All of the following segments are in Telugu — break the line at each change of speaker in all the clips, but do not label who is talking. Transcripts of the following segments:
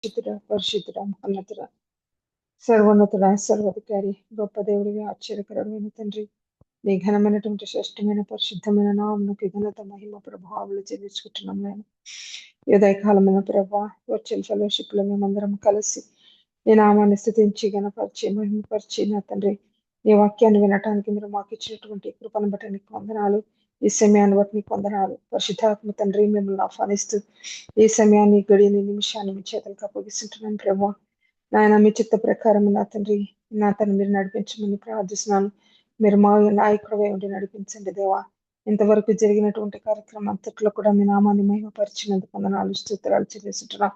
పరిశుద్ధుడ పరిశుద్ధుడ మహోన్నతుడ సర్వోన్నతుడ సర్వాధికారి గొప్ప దేవుడివి ఆశ్చర్యకరమైన తండ్రి నీ ఘనమైనటువంటి శ్రేష్టమైన పరిశుద్ధమైన నామమునకు ఘనత మహిమ ప్రభావాలు చెల్లించుకుంటున్నాం నేను ఉదయకాలమైన ప్రభా వర్చువల్ ఫెలోషిప్ లో మేమందరం కలిసి నీ నామాన్ని స్థుతించి గణపరిచి మహిమపరిచి నా తండ్రి నీ వాక్యాన్ని వినటానికి మీరు మాకు ఇచ్చినటువంటి కృపను బట్టి నీకు వందనాలు ఈ సమయాన్ని బట్టి నీకు వందనాలు పరిశుద్ధాత్మ తండ్రి మిమ్మల్ని ఆహ్వానిస్తూ ఈ సమయాన్ని గడియని నిమిషాన్ని మీ చేతులకు అప్పగిస్తుంటున్నాను ప్రభా నాయన మీ చిత్త ప్రకారం నా తండ్రి నా తను మీరు నడిపించమని ప్రార్థిస్తున్నాను మీరు మా నాయకుడిగా ఉండి నడిపించండి దేవా ఇంతవరకు జరిగినటువంటి కార్యక్రమం అంతట్లో కూడా మీ నామాన్ని మహిమపరిచినందుకు వందనాలు స్తోత్రాలు చెల్లిస్తుంటున్నాం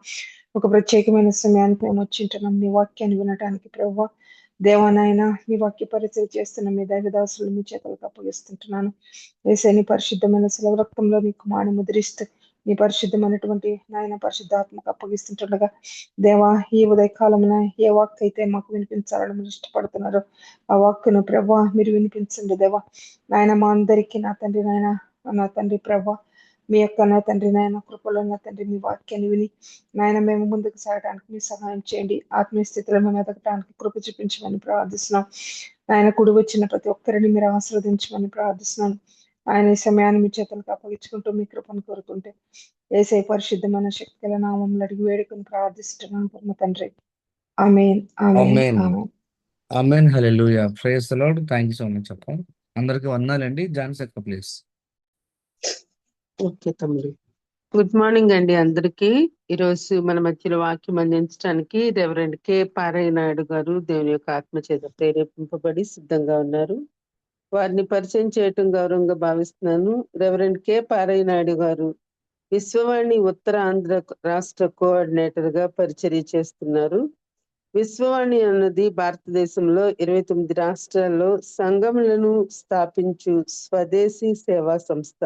ఒక ప్రత్యేకమైన సమయానికి మేము వచ్చింటున్నాం మీ వాక్యాన్ని వినడానికి ప్రభావ దేవానాయన మీ వాక్య పరిచయం చేస్తున్న మీ దైవదాసులు మీ చేతులకు అప్పగిస్తుంటున్నాను ఏసైని పరిశుద్ధమైన సెలవు రక్తంలో మీ కుమారుని ముద్రిస్తూ మీ పరిశుద్ధమైనటువంటి నాయన పరిశుద్ధాత్మకు అప్పగిస్తుంటుండగా దేవా ఈ ఉదయకాలమున ఏ వాక్ అయితే మాకు వినిపించాలని మీరు ఇష్టపడుతున్నారు ఆ వాక్కును ప్రభా మీరు వినిపించండి దేవా నాయన మా అందరికీ నా తండ్రి నాయన నా తండ్రి ప్రభా మీ యొక్క నా తండ్రి నాయన కృపలో నా తండ్రి మీ వాక్యాన్ని విని నాయన మేము ముందుకు సాగడానికి మీ సహాయం చేయండి ఆత్మీయ స్థితిలో మేము ఎదగటానికి కృప చూపించమని ప్రార్థిస్తున్నాం ఆయన కుడి వచ్చిన ప్రతి ఒక్కరిని మీరు ఆశీర్వదించమని ప్రార్థిస్తున్నాను ఆయన ఈ సమయాన్ని మీ చేతులకు అప్పగించుకుంటూ మీ కృపను కోరుకుంటే ఏసై పరిశుద్ధమైన శక్తుల నామంలో అడిగి వేడుకొని ప్రార్థిస్తున్నాను పరమ తండ్రి amen amen
amen
amen
amen hallelujah praise the lord. Thank you so much అక్క. అందరికి వందనాలండి. జాన్స్ అక్క ప్లీజ్.
ఓకే తమ్ముడు. గుడ్ మార్నింగ్ అండి అందరికీ. ఈరోజు మన మధ్యలో వాక్యం అందించడానికి రెవరెండ్ కె పారయ్య నాయుడు గారు దేవుని యొక్క ఆత్మ చేత ప్రేరేపింపబడి సిద్ధంగా ఉన్నారు. వారిని పరిచయం చేయటం గౌరవంగా భావిస్తున్నాను. రెవరెండ్ కె పారయ్య నాయుడు గారు విశ్వవాణి ఉత్తర ఆంధ్ర రాష్ట్ర కోఆర్డినేటర్ గా పరిచర్య చేస్తున్నారు. విశ్వవాణి అన్నది భారతదేశంలో 29 రాష్ట్రాల్లో సంఘములను స్థాపించు స్వదేశీ సేవా సంస్థ.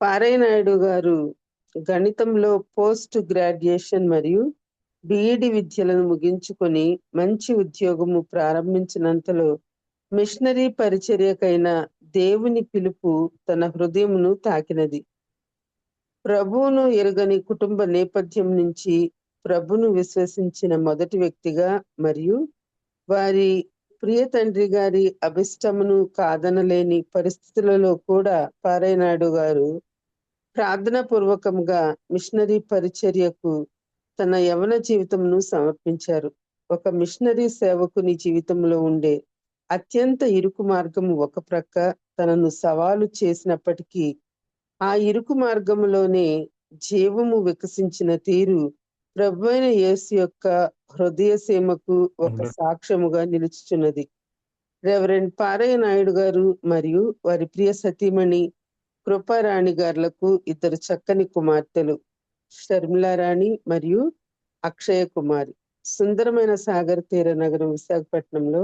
పారయ్య నాయుడు గారు గణితంలో పోస్ట్ గ్రాడ్యుయేషన్ మరియు బిఈడి విద్యలను ముగించుకొని మంచి ఉద్యోగము ప్రారంభించినంతలో మిషనరీ పరిచర్యకైన దేవుని పిలుపు తన హృదయమును తాకినది. ప్రభువును ఎరుగని కుటుంబ నేపథ్యం నుంచి ప్రభును విశ్వసించిన మొదటి వ్యక్తిగా మరియు వారి ప్రియ తండ్రి గారి అభిష్టమును కాదనలేని పరిస్థితులలో కూడా పారయ్య నాయుడు గారు ప్రార్థనా పూర్వకంగా మిషనరీ పరిచర్యకు తన యవన జీవితంను సమర్పించారు. ఒక మిషనరీ సేవకుని జీవితంలో ఉండే అత్యంత ఇరుకు మార్గము ఒక ప్రక్క తనను సవాలు చేసినప్పటికీ ఆ ఇరుకు మార్గములోనే జీవము వికసించిన తీరు ప్రభువైన యేసు యొక్క హృదయ సీమకు ఒక సాక్ష్యముగా నిలుచుచున్నది. రెవరెండ్ పారయ్య నాయుడు గారు మరియు వారి ప్రియ సతీమణి కృపారాణి గారులకు ఇద్దరు చక్కని కుమార్తెలు షర్మిలారాణి మరియు అక్షయ కుమారి. సుందరమైన సాగర్ తీర నగరం విశాఖపట్నంలో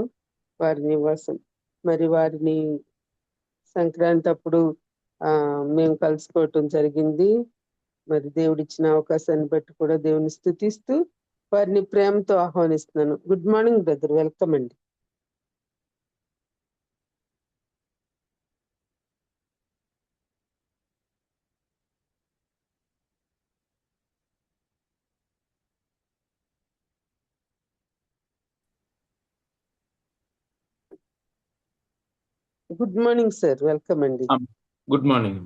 వారి నివాసం. మరి వారిని సంక్రాంతి అప్పుడు మేము కలుసుకోవటం జరిగింది. మరి దేవుడిచ్చిన అవకాశాన్ని బట్టి కూడా దేవుని స్తుతిస్తూ వారిని ప్రేమతో ఆహ్వానిస్తున్నాను. గుడ్ మార్నింగ్ బ్రదర్, వెల్కమ్ అండి. గుడ్ మార్నింగ్ సార్, వెల్కమ్ అండి.
Good morning.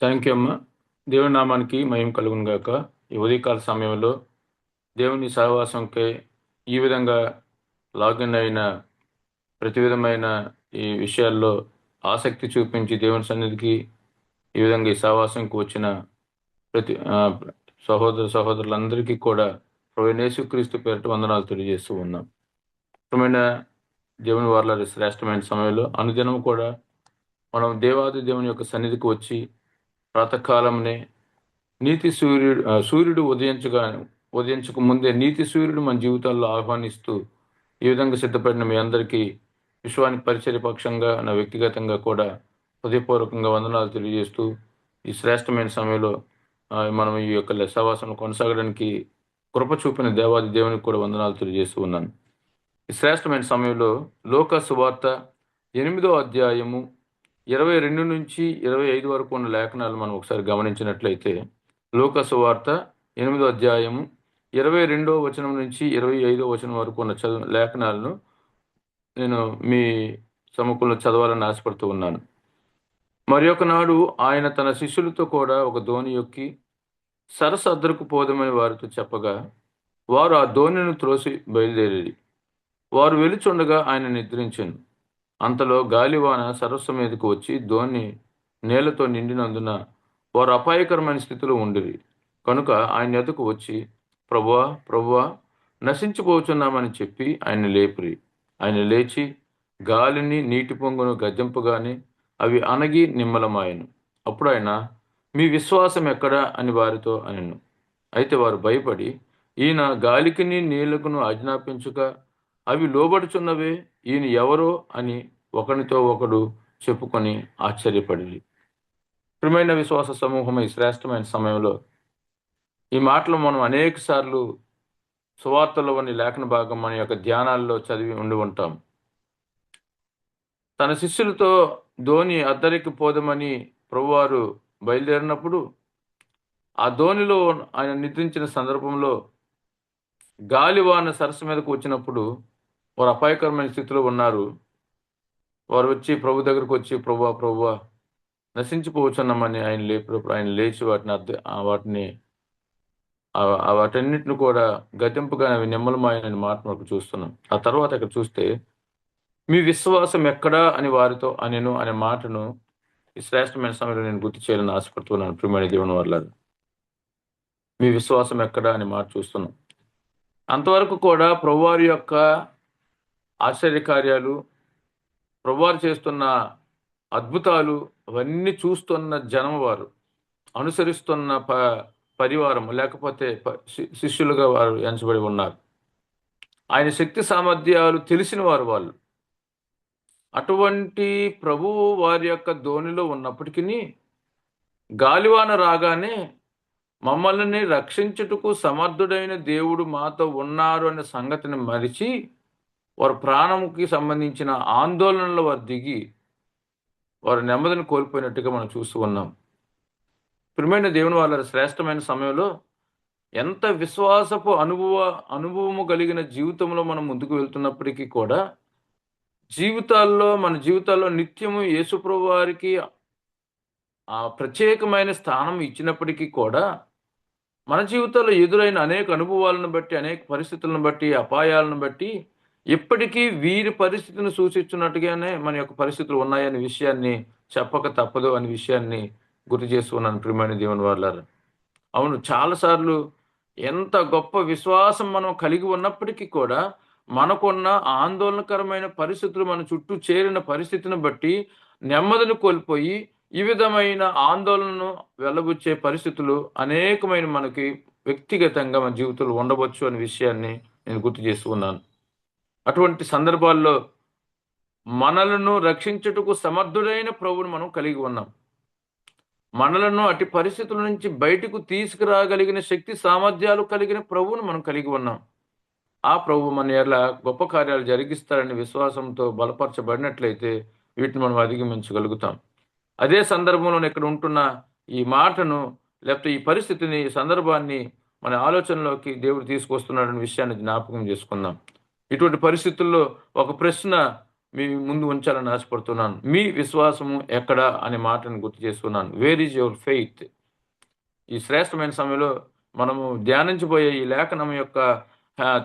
థ్యాంక్ యూ అమ్మా. దేవుని నామానికి మహిమ కలుగును గాక. ఈ ఉదయకాల సమయంలో దేవుని సహవాసంకే ఈ విధంగా లాగిన్ అయిన ప్రతి విధమైన ఈ విషయాల్లో ఆసక్తి చూపించి దేవుని సన్నిధికి ఈ విధంగా ఈ సహవాసంకి వచ్చిన ప్రతి సహోదరులందరికీ కూడా ప్రభువైన యేసుక్రీస్తు పేరిట వందనాలు తెలియజేస్తూ ఉన్నాం. దేవుని వార్ల శ్రేష్టమైన సమయంలో అనుదినం కూడా మనం దేవాది దేవుని యొక్క సన్నిధికి వచ్చి ప్రాతకాలంనే నీతి సూర్యుడు ఉదయించక ముందే నీతి సూర్యుడు మన జీవితాల్లో ఆహ్వానిస్తూ ఈ విధంగా సిద్ధపడిన మీ అందరికీ విశ్వానికి పరిచర్య పక్షంగా నా వ్యక్తిగతంగా కూడా హృదయపూర్వకంగా వందనాలు తెలియజేస్తూ ఈ శ్రేష్టమైన సమయంలో మనం ఈ యొక్క సహవాసంలో కొనసాగడానికి కృప చూపిన దేవాది దేవునికి కూడా వందనాలు తెలియజేస్తూ ఉన్నాను. ఈ శ్రేష్టమైన సమయంలో లోక సువార్త 8వ అధ్యాయము 22 నుంచి 25 వరకు ఉన్న లేఖనాలు మనం ఒకసారి గమనించినట్లయితే లూకా సువార్త 8వ అధ్యాయము 22వ వచనం నుంచి 25వ వచనం వరకు ఉన్న లేఖనాలను నేను మీ సముఖంలో చదవాలని ఆశపడుతూ ఉన్నాను. మరి ఒకనాడు ఆయన తన శిష్యులతో కూడా ఒక దోణి ఎక్కి సరస్సు అద్దరుకు పోదామని వారితో చెప్పగా వారు ఆ దోణిని త్రోసి బయలుదేరి వారు వెలుచుండగా ఆయన నిద్రించెను. అంతలో గాలివాన సరస్సు మీదకు వచ్చి దోణి నీళ్లతో నిండినందున వారు అపాయకరమైన స్థితిలో ఉండిరి. కనుక ఆయన ఎదుకు వచ్చి ప్రభువా ప్రభువా నశించిపోతున్నామని చెప్పి ఆయన లేపిరి. ఆయన లేచి గాలిని నీటి పొంగును గద్దింపగానే అవి అణగి నిమ్మలమాయెను. అప్పుడు ఆయన మీ విశ్వాసం ఎక్కడా అని వారితో అనెను. అయితే వారు భయపడి ఈయన గాలికిని నీళ్లకును ఆజ్ఞాపించుక అవి లోబడుచున్నవే, ఈయన ఎవరో అని ఒకరితో ఒకడు చెప్పుకొని ఆశ్చర్యపడి. ప్రియమైన విశ్వాస సమూహం, ఈ శ్రేష్టమైన సమయంలో ఈ మాటలు మనం అనేక సార్లు సువార్తలోని లేఖన భాగం మన యొక్క ధ్యానాల్లో చదివి ఉండి ఉంటాం. తన శిష్యులతో దోణి అద్దరికి పోదామని ప్రభువారు బయలుదేరినప్పుడు ఆ దోణిలో ఆయన నిద్రించిన సందర్భంలో గాలివాన సరస్సు మీదకు వచ్చినప్పుడు వారు అపాయకరమైన స్థితిలో ఉన్నారు. వారు వచ్చి ప్రభు దగ్గరకు వచ్చి ప్రభువా ప్రభువా నశించిపోవచ్చున్నామని ఆయన లేచి వాటన్నిటిని కూడా గతింపుగా అవి నిమ్మలమాయని మాట మనకు చూస్తున్నాం. ఆ తర్వాత ఇక్కడ చూస్తే మీ విశ్వాసం ఎక్కడా అని వారితో అనెను అనే మాటను ఈ శ్రేష్టమైన సమయంలో నేను గుర్తు చేయాలని ఆశపడుతున్నాను. ప్రియమైన దేవుని వల్ల మీ విశ్వాసం ఎక్కడా అని మాట చూస్తున్నాం. అంతవరకు కూడా ప్రభువారి యొక్క ఆశ్చర్యకార్యాలు, ప్రభువారు చేస్తున్న అద్భుతాలు అవన్నీ చూస్తున్న జనం, వారు అనుసరిస్తున్న పరివారం లేకపోతే శిష్యులుగా వారు ఎంచబడి ఉన్నారు. ఆయన శక్తి సామర్థ్యాలు తెలిసిన వారు వాళ్ళు. అటువంటి ప్రభువు వారి యొక్క దోణిలో ఉన్నప్పటికీ గాలివాన రాగానే మమ్మల్ని రక్షించుటకు సమర్థుడైన దేవుడు మాతో ఉన్నారు అనే సంగతిని మరిచి వారు ప్రాణముకి సంబంధించిన ఆందోళనలో వారు దిగి వారు నెమ్మదిని కోల్పోయినట్టుగా మనం చూస్తూ ఉన్నాం. ప్రియమైన దేవుని వాళ్ళ శ్రేష్టమైన సమయంలో ఎంత విశ్వాసపు అనుభవము కలిగిన జీవితంలో మనం ముందుకు వెళ్తున్నప్పటికీ కూడా మన జీవితాల్లో నిత్యము యేసుప్రభు వారికి ఆ ప్రత్యేకమైన స్థానం ఇచ్చినప్పటికీ కూడా మన జీవితాల్లో ఎదురైన అనేక అనుభవాలను బట్టి, అనేక పరిస్థితులను బట్టి, అపాయాలను బట్టి ఇప్పటికీ వీరి పరిస్థితిని సూచించినట్టుగానే మన యొక్క పరిస్థితులు ఉన్నాయనే విషయాన్ని చెప్పక తప్పదు అనే విషయాన్ని గుర్తు చేస్తున్నాను. ప్రియమైన దేవుని వాళ్ళారా, అవును, చాలాసార్లు ఎంత గొప్ప విశ్వాసం మనం కలిగి ఉన్నప్పటికీ కూడా మనకున్న ఆందోళనకరమైన పరిస్థితులు, మన చుట్టూ చేరిన పరిస్థితిని బట్టి నెమ్మదిని కోల్పోయి ఈ విధమైన ఆందోళనను వెళ్ళబుచ్చే పరిస్థితులు అనేకమైన మనకి వ్యక్తిగతంగా మన జీవితంలో ఉండవచ్చు అనే విషయాన్ని నేను గుర్తు చేస్తూ ఉన్నాను. అటువంటి సందర్భాల్లో మనలను రక్షించుటకు సమర్థుడైన ప్రభువును మనం కలిగి ఉన్నాం. మనలను అటు పరిస్థితుల నుంచి బయటకు తీసుకురాగలిగిన శక్తి సామర్థ్యాలు కలిగిన ప్రభువును మనం కలిగి ఉన్నాం. ఆ ప్రభు మన ఎడల గొప్ప కార్యాలు జరిగిస్తారని విశ్వాసంతో బలపరచబడినట్లయితే వీటిని మనం అధిగమించగలుగుతాం. అదే సందర్భంలో ఇక్కడ ఉంటున్న ఈ మాటను, లేకపోతే ఈ పరిస్థితిని, ఈ సందర్భాన్ని మన ఆలోచనలోకి దేవుడు తీసుకొస్తున్నాడనే విషయాన్ని జ్ఞాపకం చేసుకుందాం. ఇటువంటి పరిస్థితుల్లో ఒక ప్రశ్న మీ ముందు ఉంచాలని ఆశపడుతున్నాను. మీ విశ్వాసము ఎక్కడా అనే మాటను గుర్తు చేస్తున్నాను. Wear is your faith? ఈ శ్రేష్టమైన సమయంలో మనము ధ్యానించబోయే ఈ లేఖనం యొక్క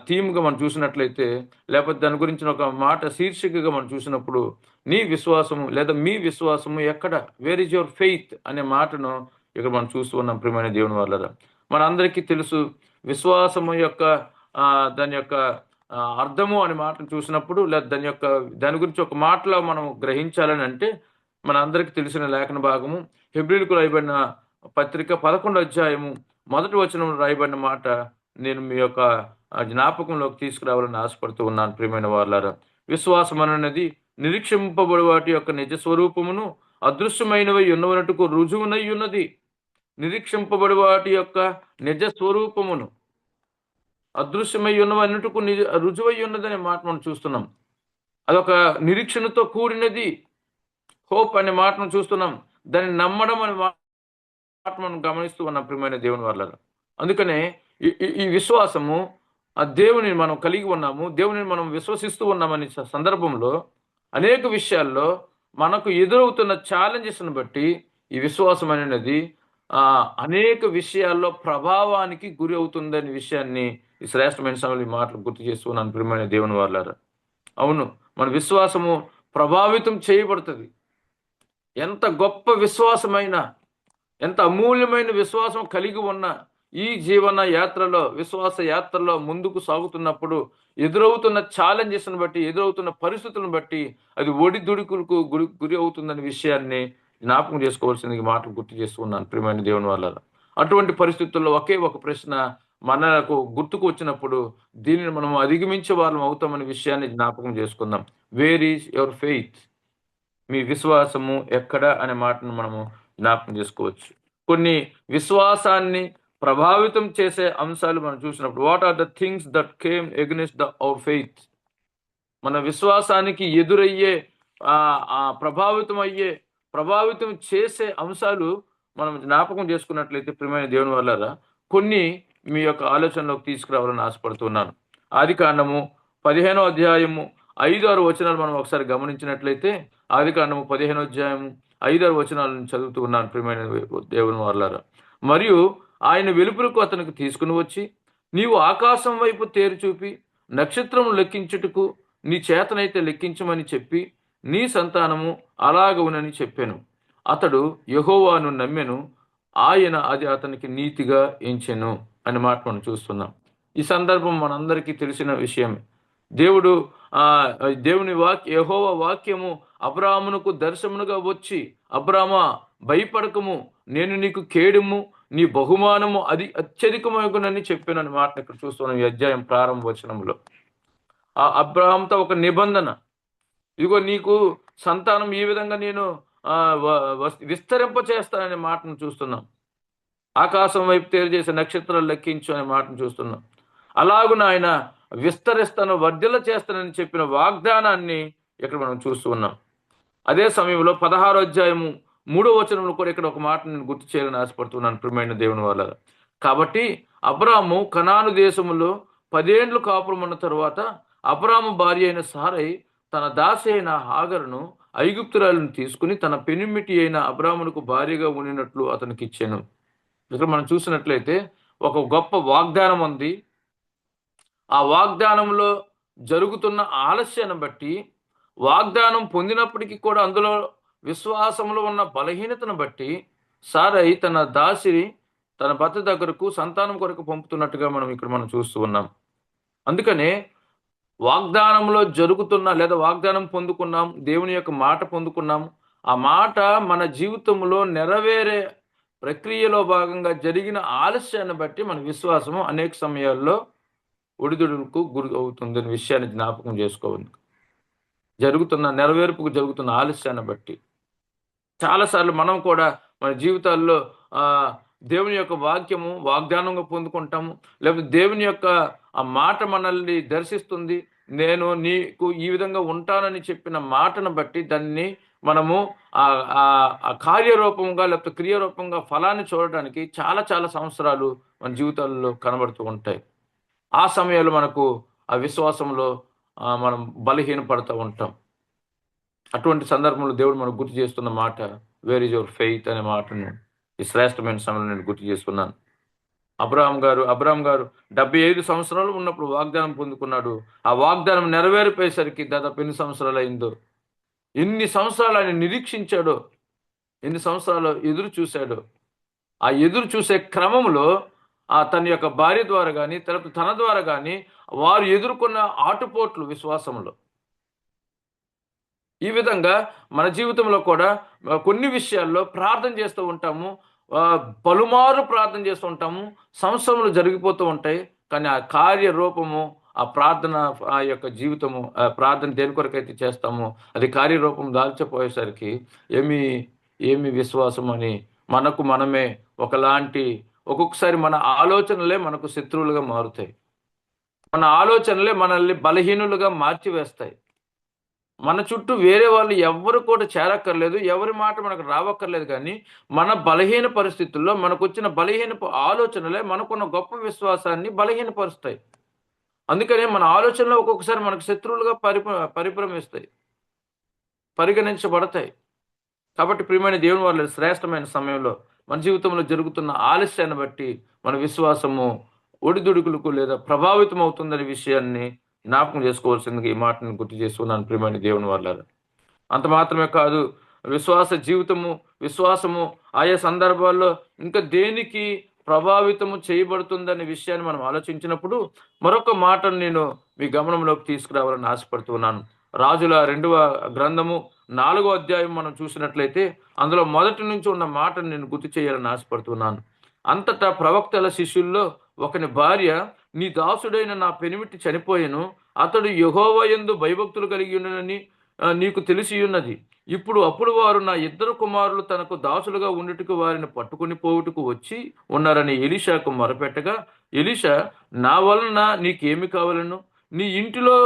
థీమ్గా మనం చూసినట్లయితే, లేకపోతే దాని గురించిన ఒక మాట శీర్షికగా మనం చూసినప్పుడు, నీ విశ్వాసము లేదా మీ విశ్వాసము ఎక్కడ, వేర్ ఈజ్ యువర్ ఫెయిత్ అనే మాటను ఇక్కడ మనం చూస్తూ ఉన్నాం. ప్రియమైన దేవుని వాళ్ళరా, మన అందరికీ తెలుసు విశ్వాసము యొక్క దాని యొక్క అర్థము అనే మాటను చూసినప్పుడు, లేదా దాని గురించి ఒక మాటలో మనం గ్రహించాలని అంటే మన అందరికీ తెలిసిన లేఖన భాగము హెబ్రీయులకు రాయబడిన పత్రిక 11వ అధ్యాయము 1వ వచనంలో రాయబడిన మాట నేను మీ యొక్క జ్ఞాపకంలోకి తీసుకురావాలని ఆశపడుతూ ఉన్నాను. ప్రియమైన వాళ్ళారా, విశ్వాసం అనేది నిరీక్షింపబడి వాటి యొక్క నిజ స్వరూపమును అదృశ్యమైనవి ఉన్నవనట్టుకు రుజువునై ఉన్నది. నిరీక్షింపబడి వాటి యొక్క నిజ స్వరూపమును అదృశ్యమై ఉన్నవన్నట్టుకు రుజువై ఉన్నదనే మాట మనం చూస్తున్నాం. అదొక నిరీక్షణతో కూడినది. హోప్ అనే మాటను చూస్తున్నాం. దాన్ని నమ్మడం అనే మనం గమనిస్తూ ఉన్నాం ప్రియమైన దేవుని వల్ల. అందుకనే ఈ విశ్వాసము, ఆ దేవుని మనం కలిగి ఉన్నాము, దేవుని మనం విశ్వసిస్తూ ఉన్నామనే సందర్భంలో అనేక విషయాల్లో మనకు ఎదురవుతున్న ఛాలెంజెస్ని బట్టి ఈ విశ్వాసం అనేది అనేక విషయాల్లో ప్రభావానికి గురి అవుతుందనే విషయాన్ని ఈ శ్రేష్టమైన సమయంలో ఈ మాటలు గుర్తు చేస్తున్నాను ప్రియమైన దేవుని వాళ్ళారా. అవును, మన విశ్వాసము ప్రభావితం చేయబడుతుంది. ఎంత గొప్ప విశ్వాసమైనా, ఎంత అమూల్యమైన విశ్వాసం కలిగి ఉన్న ఈ జీవన యాత్రలో, విశ్వాస యాత్రలో ముందుకు సాగుతున్నప్పుడు ఎదురవుతున్న ఛాలెంజెస్ని బట్టి, ఎదురవుతున్న పరిస్థితులను బట్టి అది ఒడిదుడుకులకు గురి అవుతుందనే విషయాన్ని జ్ఞాపకం చేసుకోవాల్సింది మాటలు గుర్తు చేస్తున్నాను ప్రియమైన దేవుని వల్ల. అటువంటి పరిస్థితుల్లో ఒకే ఒక ప్రశ్న మనకు గుర్తుకు వచ్చినప్పుడు దీనిని మనం అధిగమించే వాళ్ళం అవుతామనే విషయాన్ని జ్ఞాపకం చేసుకుందాం. Where is your faith? మీ విశ్వాసము ఎక్కడ అనే మాటను మనము జ్ఞాపకం చేసుకోవచ్చు. కొన్ని విశ్వాసాన్ని ప్రభావితం చేసే అంశాలు మనం చూసినప్పుడు, what are the things that came against our faith? మన విశ్వాసానికి ఎదురయ్యే ప్రభావితం చేసే అంశాలు మనం జ్ఞాపకం చేసుకున్నట్లయితే ప్రియమైన దేవుని వల్ల కొన్ని మీ యొక్క ఆలోచనలోకి తీసుకురావాలని ఆశపడుతున్నాను. ఆదికాండము 15వ అధ్యాయము 5-6 వచనాలు మనం ఒకసారి గమనించినట్లయితే, ఆదికాండము 15వ అధ్యాయము 5-6 వచనాలను చదువుతూ ఉన్నాను ప్రియమైన దేవుని వల్ల. మరియు ఆయన వెలుపలకు అతనికి తీసుకుని వచ్చి, నీవు ఆకాశం వైపు తేరు చూపి నక్షత్రము లెక్కించుటకు నీ చేతనైతే లెక్కించమని చెప్పి నీ సంతానము అలాగవునని చెప్పాను. అతడు యెహోవాను నమ్మెను, ఆయన అది అతనికి నీతిగా ఎంచెను అనే మాట మనం చూస్తున్నాం. ఈ సందర్భం మనందరికీ తెలిసిన విషయమే. దేవుని యెహోవా వాక్యము అబ్రాహామునకు దర్శనముగా వచ్చి, అబ్రామా భయపడకము, నేను నీకు కేడుము, నీ బహుమానము అది అత్యధికమగునని చెప్పానని మాట ఇక్కడ చూస్తున్నాం ఈ అధ్యాయం ప్రారంభ వచనంలో. ఆ అబ్రాహాంతో ఒక నిబంధన, ఇదిగో నీకు సంతానం ఈ విధంగా నేను విస్తరింప చేస్తాననే మాటను చూస్తున్నాం. ఆకాశం వైపు తేరు చేసే నక్షత్రాలు లెక్కించు అనే మాటను చూస్తున్నాం. అలాగున ఆయన విస్తరిస్తాను, వర్ధిల్ల చేస్తానని చెప్పిన వాగ్దానాన్ని ఇక్కడ మనం చూస్తూ ఉన్నాం. అదే సమయంలో 16వ అధ్యాయము 3వ వచనంలో కూడా ఇక్కడ ఒక మాట నేను గుర్తు చేయాలని ఆశపడుతున్నాను ప్రియమైన దేవుని వల్ల. కాబట్టి అబ్రాము కనాను దేశములో 10 ఏండ్లు కాపురం ఉన్న తరువాత అబ్రాము భార్య అయిన సారై తన దాసి అయిన హాగరును ఐగుప్తురాలను తీసుకుని తన పెనిమిటి అయిన అబ్రామునకు భార్యగా ఉండినట్లు అతనికి ఇచ్చాను. ఇక్కడ మనం చూసినట్లయితే ఒక గొప్ప వాగ్దానం ఉంది. ఆ వాగ్దానంలో జరుగుతున్న ఆలస్యాన్ని బట్టి, వాగ్దానం పొందినప్పటికీ కూడా అందులో విశ్వాసంలో ఉన్న బలహీనతను బట్టి సారై తన దాసిని తన భర్త దగ్గరకు సంతానం కొరకు పంపుతున్నట్టుగా మనం చూస్తూ ఉన్నాం. అందుకనే వాగ్దానంలో జరుగుతున్న లేదా వాగ్దానం పొందుకున్నాం, దేవుని యొక్క మాట పొందుకున్నాం, ఆ మాట మన జీవితంలో నెరవేరే ప్రక్రియలో భాగంగా జరిగిన ఆలస్యాన్ని బట్టి మన విశ్వాసము అనేక సమయాల్లో ఒడిదుడుకు గురి అవుతుందనే విషయాన్ని జ్ఞాపకం చేసుకోవాలి. నెరవేర్పుకు జరుగుతున్న ఆలస్యాన్ని బట్టి చాలాసార్లు మనం కూడా మన జీవితాల్లో దేవుని యొక్క వాగ్దానంగా పొందుకుంటాము, లేకపోతే దేవుని యొక్క ఆ మాట మనల్ని దర్శిస్తుంది. నేను నీకు ఈ విధంగా ఉంటానని చెప్పిన మాటను బట్టి దాన్ని మనము ఆ కార్యరూపంగా లేకపోతే క్రియారూపంగా ఫలాన్ని చూడడానికి చాలా చాలా సంవత్సరాలు మన జీవితాల్లో కనబడుతూ ఉంటాయి. ఆ సమయంలో మనకు ఆ విశ్వాసంలో మనం బలహీనపడుతూ ఉంటాం. అటువంటి సందర్భంలో దేవుడు మనకు గుర్తు చేస్తున్న మాట వేర్ ఈజ్ యువర్ ఫెయిత్ అనే మాటను ఈ శ్రేష్టమైన సమయంలో నేను గుర్తు చేస్తున్నాను. అబ్రాహాం గారు 75 సంవత్సరాలు ఉన్నప్పుడు వాగ్దానం పొందుకున్నాడు. ఆ వాగ్దానం నెరవేరిపోయేసరికి దాదాపు ఎన్ని సంవత్సరాలు అయిందో, ఎన్ని సంవత్సరాలు ఆయన నిరీక్షించాడో, ఎన్ని సంవత్సరాలు ఎదురు చూశాడో. ఆ ఎదురు చూసే క్రమంలో తన యొక్క భార్య ద్వారా కానీ తన ద్వారా కానీ వారు ఎదుర్కొన్న ఆటుపోట్లు విశ్వాసంలో. ఈ విధంగా మన జీవితంలో కూడా కొన్ని విషయాల్లో ప్రార్థన చేస్తూ ఉంటాము, పలుమారు ప్రార్థన చేస్తూ ఉంటాము, సంవత్సరములు జరిగిపోతూ ఉంటాయి. కానీ ఆ కార్యరూపము, ఆ ప్రార్థన, ఆ యొక్క జీవితము, ప్రార్థన దేని కొరకైతే చేస్తామో అది కార్యరూపం దాల్చిపోయేసరికి ఏమి విశ్వాసం అని మనకు మనమే ఒక్కొక్కసారి మన ఆలోచనలే మనకు శత్రువులుగా మారుతాయి. మన ఆలోచనలే మనల్ని బలహీనులుగా మార్చివేస్తాయి. మన చుట్టూ వేరే వాళ్ళు ఎవ్వరు కూడా చేరక్కర్లేదు, ఎవరి మాట మనకు రావక్కర్లేదు. కానీ మన బలహీన పరిస్థితుల్లో మనకు వచ్చిన ఆలోచనలే మనకున్న గొప్ప విశ్వాసాన్ని బలహీనపరుస్తాయి. అందుకనే మన ఆలోచనలు ఒక్కొక్కసారి మనకు శత్రువులుగా పరిభ్రమిస్తాయి, పరిగణించబడతాయి. కాబట్టి ప్రియమైన దేవుని వాళ్ళ శ్రేష్టమైన సమయంలో మన జీవితంలో జరుగుతున్న ఆలస్యాన్ని బట్టి మన విశ్వాసము ఒడిదుడుకులకు లేదా ప్రభావితం అవుతుందనే విషయాన్ని జ్ఞాపకం చేసుకోవాల్సిందిగా ఈ మాటను గుర్తు చేస్తున్నాను ప్రియమైన దేవుని వాళ్ళ. అంత మాత్రమే కాదు, విశ్వాసము ఆయా సందర్భాల్లో ఇంకా దేనికి ప్రభావితము చేయబడుతుందనే విషయాన్ని మనం ఆలోచించినప్పుడు మరొక మాటను నేను మీ గమనంలోకి తీసుకురావాలని ఆశపడుతున్నాను. రాజుల 2వ గ్రంథము 4వ అధ్యాయం మనం చూసినట్లయితే అందులో మొదటి నుంచి ఉన్న మాటను నేను గుర్తు చేయాలని ఆశపడుతున్నాను. అంతటా ప్రవక్తల శిష్యుల్లో ఒకని భార్య, నీ దాసుడైన నా పెనిమిటి చనిపోయెను, అతడు యెహోవా యందు భయభక్తులు కలిగి ఉన్ననని నీకు తెలిసి ఉన్నది. అప్పుడు వారు నా 2 కుమారులు తనకు దాసులుగా ఉండుటకు వారిని పట్టుకుని పోవుటకు వచ్చి ఉన్నారని ఎలీషాకు మొరపెట్టగా, ఎలీషా, నా వలన నీకేమి కావాలను? నీ ఇంటిలో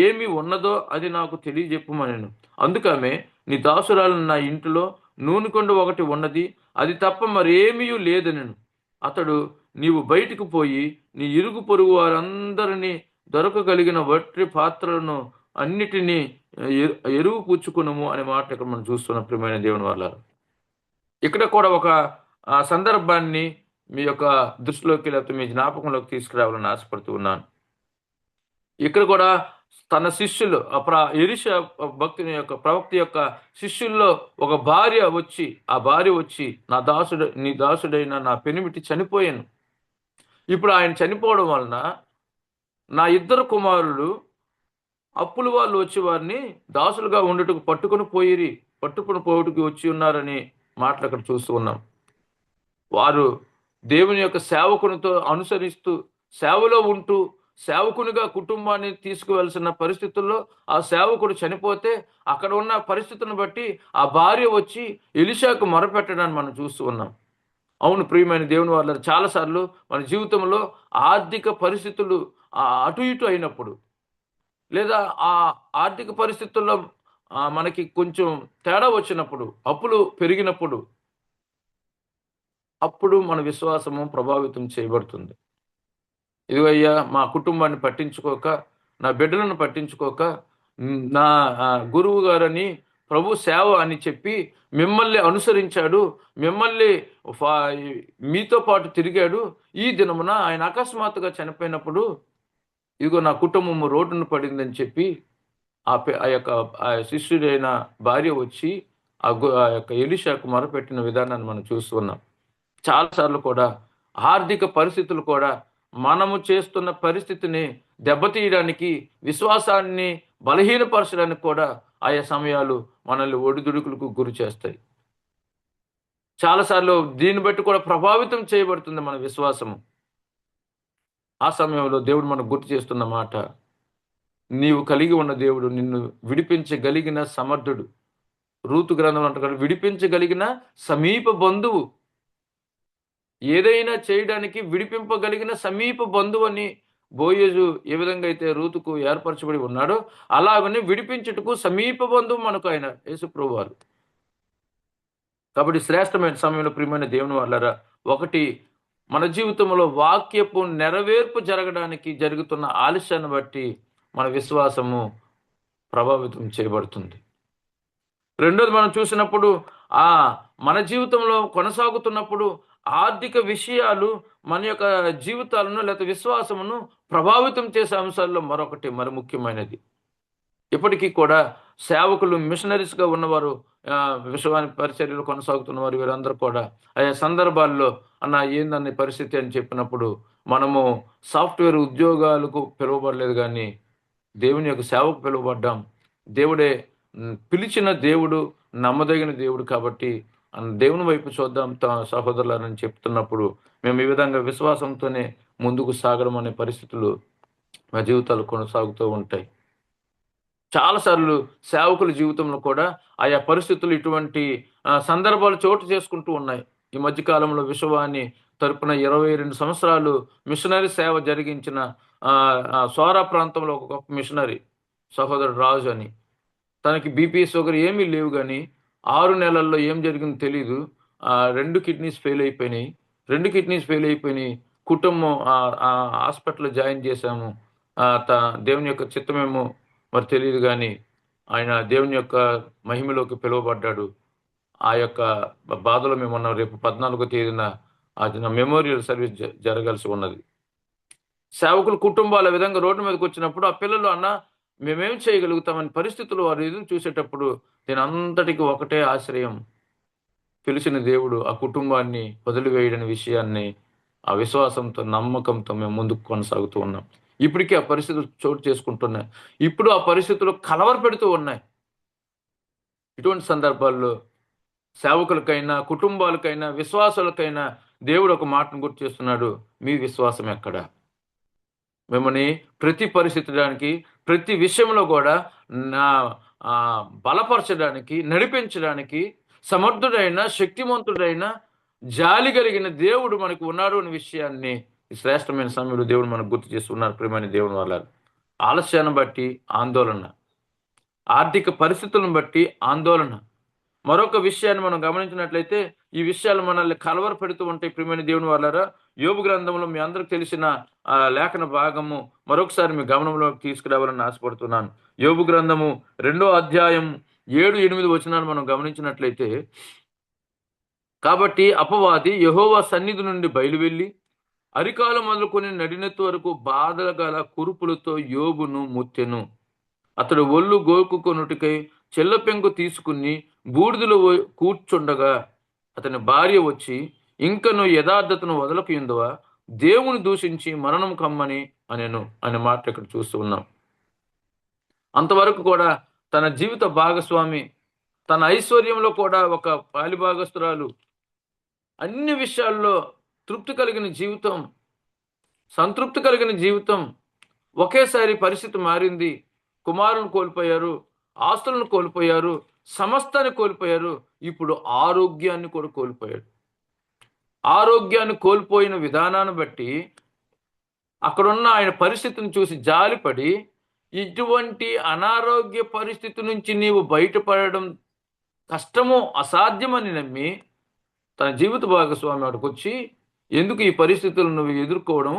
ఏమి ఉన్నదో అది నాకు తెలియజెప్పుమనెను. అందుకామె, నీ దాసురాలను నా ఇంటిలో నూనెకొండ ఒకటి ఉన్నది, అది తప్ప మరేమీ లేదనెను. అతడు, నీవు బయటికి పోయి నీ ఇరుగు పొరుగు వారందరినీ దొరకగలిగిన వట్టి పాత్రలను అన్నిటినీ ఎరువు పుచ్చుకునము అనే మాట ఇక్కడ మనం చూస్తున్నాం ప్రియమైన దేవుని వల్ల. ఇక్కడ కూడా ఒక సందర్భాన్ని మీ యొక్క దృష్టిలోకి లేకపోతే మీ జ్ఞాపకంలోకి తీసుకురావాలని ఆశపడుతూ ఉన్నాను. ఇక్కడ కూడా తన శిష్యులు ఎలీషా భక్తుని యొక్క ప్రవక్త యొక్క శిష్యుల్లో ఒక భార్య వచ్చి, నీ దాసుడైన నా పెనిమిటి చనిపోయాను. ఇప్పుడు ఆయన చనిపోవడం వలన నా 2 కుమారులు అప్పులు వాళ్ళు వచ్చి వారిని దాసులుగా ఉండుటకు పట్టుకుని పోవుటకు వచ్చి ఉన్నారని మాటలు అక్కడ చూస్తూ ఉన్నాం. వారు దేవుని యొక్క సేవకునితో అనుసరిస్తూ సేవలో ఉంటూ సేవకునిగా కుటుంబాన్ని తీసుకువెళ్తున్న పరిస్థితుల్లో ఆ సేవకుడు చనిపోతే అక్కడ ఉన్న పరిస్థితులను బట్టి ఆ భార్య వచ్చి ఎలీషాకు మొరపెట్టడాన్ని మనం చూస్తూ ఉన్నాం. అవును ప్రియమైన దేవుని వాళ్ళ, చాలాసార్లు మన జీవితంలో ఆర్థిక పరిస్థితులు అటు ఇటు అయినప్పుడు, లేదా ఆ ఆర్థిక పరిస్థితుల్లో మనకి కొంచెం తేడా వచ్చినప్పుడు, అప్పులు పెరిగినప్పుడు, అప్పుడు మన విశ్వాసము ప్రభావితం చేయబడుతుంది. ఇదిగయ్యా, మా కుటుంబాన్ని పట్టించుకోక, నా బిడ్డలను పట్టించుకోక, నా గురువు గారని ప్రభు సేవ అని చెప్పి మిమ్మల్ని అనుసరించాడు, మిమ్మల్ని మీతో పాటు తిరిగాడు. ఈ దినమున ఆయన అకస్మాత్తుగా చనిపోయినప్పుడు ఇదిగో నా కుటుంబము రోడ్డును పడిందని చెప్పి ఆ యొక్క శిష్యుడైన భార్య వచ్చి ఆ యొక్క ఎలీషాకు మొరపెట్టిన విధానాన్ని మనం చూస్తున్నాం. చాలాసార్లు కూడా ఆర్థిక పరిస్థితులు కూడా మనము చేస్తున్న పరిస్థితిని దెబ్బతీయడానికి, విశ్వాసాన్ని బలహీనపరచడానికి కూడా ఆయా సమయాలు మనల్ని ఒడిదుడుకులకు గురి చేస్తాయి. చాలాసార్లు దీన్ని బట్టి కూడా ప్రభావితం చేయబడుతుంది మన విశ్వాసము. ఆ సమయంలో దేవుడు మనకు గుర్తు చేస్తున్న మాట, నీవు కలిగి ఉన్న దేవుడు నిన్ను విడిపించగలిగిన సమర్థుడు. రూతు గ్రంథం అంటారు, విడిపించగలిగిన సమీప బంధువు. ఏదైనా చేయడానికి విడిపింపగలిగిన సమీప బంధువు అని బోయేజు ఏ విధంగా అయితే రూతుకు ఏర్పరచబడి ఉన్నాడో, అలాగని విడిపించుటకు సమీప బంధువు మనకు ఆయన యేసుప్రభువు వారు. కాబట్టి శ్రేష్టమైన సమయంలో ప్రియమైన దేవుని వాళ్ళారా, ఒకటి, మన జీవితంలో వాక్యపు నెరవేర్పు జరగడానికి జరుగుతున్న ఆలస్యాన్ని బట్టి మన విశ్వాసము ప్రభావితం చేయబడుతుంది. రెండోది, మనం చూసినప్పుడు మన జీవితంలో కొనసాగుతున్నప్పుడు ఆర్థిక విషయాలు మన యొక్క జీవితాలను లేదా విశ్వాసమును ప్రభావితం చేసే అంశాల్లో మరి ముఖ్యమైనది. ఇప్పటికీ కూడా సేవకులు, మిషనరీస్గా ఉన్నవారు, విశ్వాన్ని పరిచర్యలు కొనసాగుతున్నవారు, వీరందరూ కూడా ఆయా సందర్భాల్లో ఏందన్న పరిస్థితి అని చెప్పినప్పుడు మనము సాఫ్ట్వేర్ ఉద్యోగాలకు పిలువబడలేదు, కానీ దేవుని యొక్క సేవకు పిలువబడ్డాం. దేవుడే పిలిచిన దేవుడు, నమ్మదగిన దేవుడు. కాబట్టి దేవుని వైపు చూద్దాం సహోదరులని చెప్తున్నప్పుడు మేము ఈ విధంగా విశ్వాసంతోనే ముందుకు సాగడం అనే పరిస్థితులు మా జీవితాలు కొనసాగుతూ ఉంటాయి. చాలాసార్లు సేవకుల జీవితంలో కూడా ఆయా పరిస్థితులు, ఇటువంటి సందర్భాలు చోటు చేసుకుంటూ ఉన్నాయి. ఈ మధ్యకాలంలో విశ్వాన్ని తరపున 22 సంవత్సరాలు మిషనరీ సేవ జరిగించిన సోరా ప్రాంతంలో ఒక గొప్ప మిషనరీ సహోదరుడు రాజు అని, తనకి బీపీ షుగర్ ఏమీ లేవు, కానీ 6 నెలల్లో ఏం జరిగిందో తెలీదు. 2 కిడ్నీస్ ఫెయిల్ అయిపోయినాయి. 2 కిడ్నీస్ ఫెయిల్ అయిపోయినాయి. కుటుంబం హాస్పిటల్‌లో జాయిన్ చేశాము. ఆహ్, త దేవుని యొక్క చిత్తమేమో మరి తెలీదు గానీ, ఆయన దేవుని యొక్క మహిమలోకి పిలువబడ్డాడు. ఆ యొక్క బాధలో మేమున్నాం. రేపు 14వ తేదీన అది నా మెమోరియల్ సర్వీస్ జరగాల్సి ఉన్నది. సేవకుల కుటుంబాలు ఆ విధంగా రోడ్డు మీదకొచ్చినప్పుడు ఆ పిల్లలు, "అన్న మేమేం చేయగలుగుతామని" పరిస్థితులు వారు ఎదురు చూసేటప్పుడు దీనంతటికి ఒకటే ఆశ్రయం. పిలిచిన దేవుడు ఆ కుటుంబాన్ని వదిలివేయడని విషయాన్ని ఆ విశ్వాసంతో, నమ్మకంతో మేము ముందుకు కొనసాగుతూ ఉన్నాం. ఇప్పటికీ ఆ పరిస్థితులు చోటు చేసుకుంటున్నాయి. ఇప్పుడు ఆ పరిస్థితులు కలవరపెడుతూ ఉన్నాయి. ఇటువంటి సందర్భాల్లో సేవకులకైనా, కుటుంబాలకైనా, విశ్వాసులకైనా దేవుడు ఒక మాటను గుర్తు చేస్తున్నాడు. మీ విశ్వాసం ఎక్కడ? మిమ్మల్ని ప్రతి పరిస్థితిడానికి, ప్రతి విషయంలో కూడా నా బలపరచడానికి, నడిపించడానికి సమర్థుడైన, శక్తిమంతుడైన, జాలి కలిగిన దేవుడు మనకు ఉన్నాడు అనే విషయాన్ని ఈ శ్రేష్టమైన సమయంలో దేవుడు మనకు గుర్తు చేస్తున్నారు. ప్రియమైన దేవుని వాళ్ళారు, ఆలస్యాన్ని బట్టి ఆందోళన, ఆర్థిక పరిస్థితులను బట్టి ఆందోళన. మరొక విషయాన్ని మనం గమనించినట్లయితే ఈ విషయాలు మనల్ని కలవర పెడుతూ ఉంటాయి. ప్రియమైన దేవుని వాళ్ళారా, యోబు గ్రంథంలో మీ అందరికి తెలిసిన లేఖన భాగము మరొకసారి మీ గమనంలోకి తీసుకురావాలని ఆశపడుతున్నాను. యోబు గ్రంథము 2వ అధ్యాయం 7-8 వచనాలు మనం గమనించినట్లయితే, కాబట్టి అపవాది యెహోవా సన్నిధి నుండి బయలువెళ్ళి అరికాలు మొదలుకొని నడినెత్తు వరకు బాధల గల కురుపులతో యోబును ముత్తెను. అతడు ఒళ్ళు గోకుకొనుటికై చెల్లపెంకు తీసుకుని బూడిదలో కూర్చుండగా అతని భార్య వచ్చి, ఇంకను యథార్థతను వదలకయుందువా, దేవుని దూషించి మరణం కమ్మని అనెను అనే మాట ఇక్కడ చూస్తూ ఉన్నాం. అంతవరకు కూడా తన జీవిత భాగస్వామి, తన ఐశ్వర్యంలో కూడా ఒక పాలిభాగస్తురాలు, అన్ని విషయాల్లో తృప్తి కలిగిన జీవితం, సంతృప్తి కలిగిన జీవితం, ఒకేసారి పరిస్థితి మారింది. కుమారులను కోల్పోయారు, ఆస్తులను కోల్పోయారు, సమస్తాన్ని కోల్పోయారు. ఇప్పుడు ఆరోగ్యాన్ని కూడా కోల్పోయాడు. ఆరోగ్యాన్ని కోల్పోయిన విధానాన్ని బట్టి అక్కడున్న ఆయన పరిస్థితిని చూసి జాలిపడి, ఇటువంటి అనారోగ్య పరిస్థితి నుంచి నీవు బయటపడడం కష్టమో అసాధ్యమని నమ్మి తన జీవిత భాగస్వామి అక్కడికి వచ్చి, ఎందుకు ఈ పరిస్థితులను నువ్వు ఎదుర్కోవడం,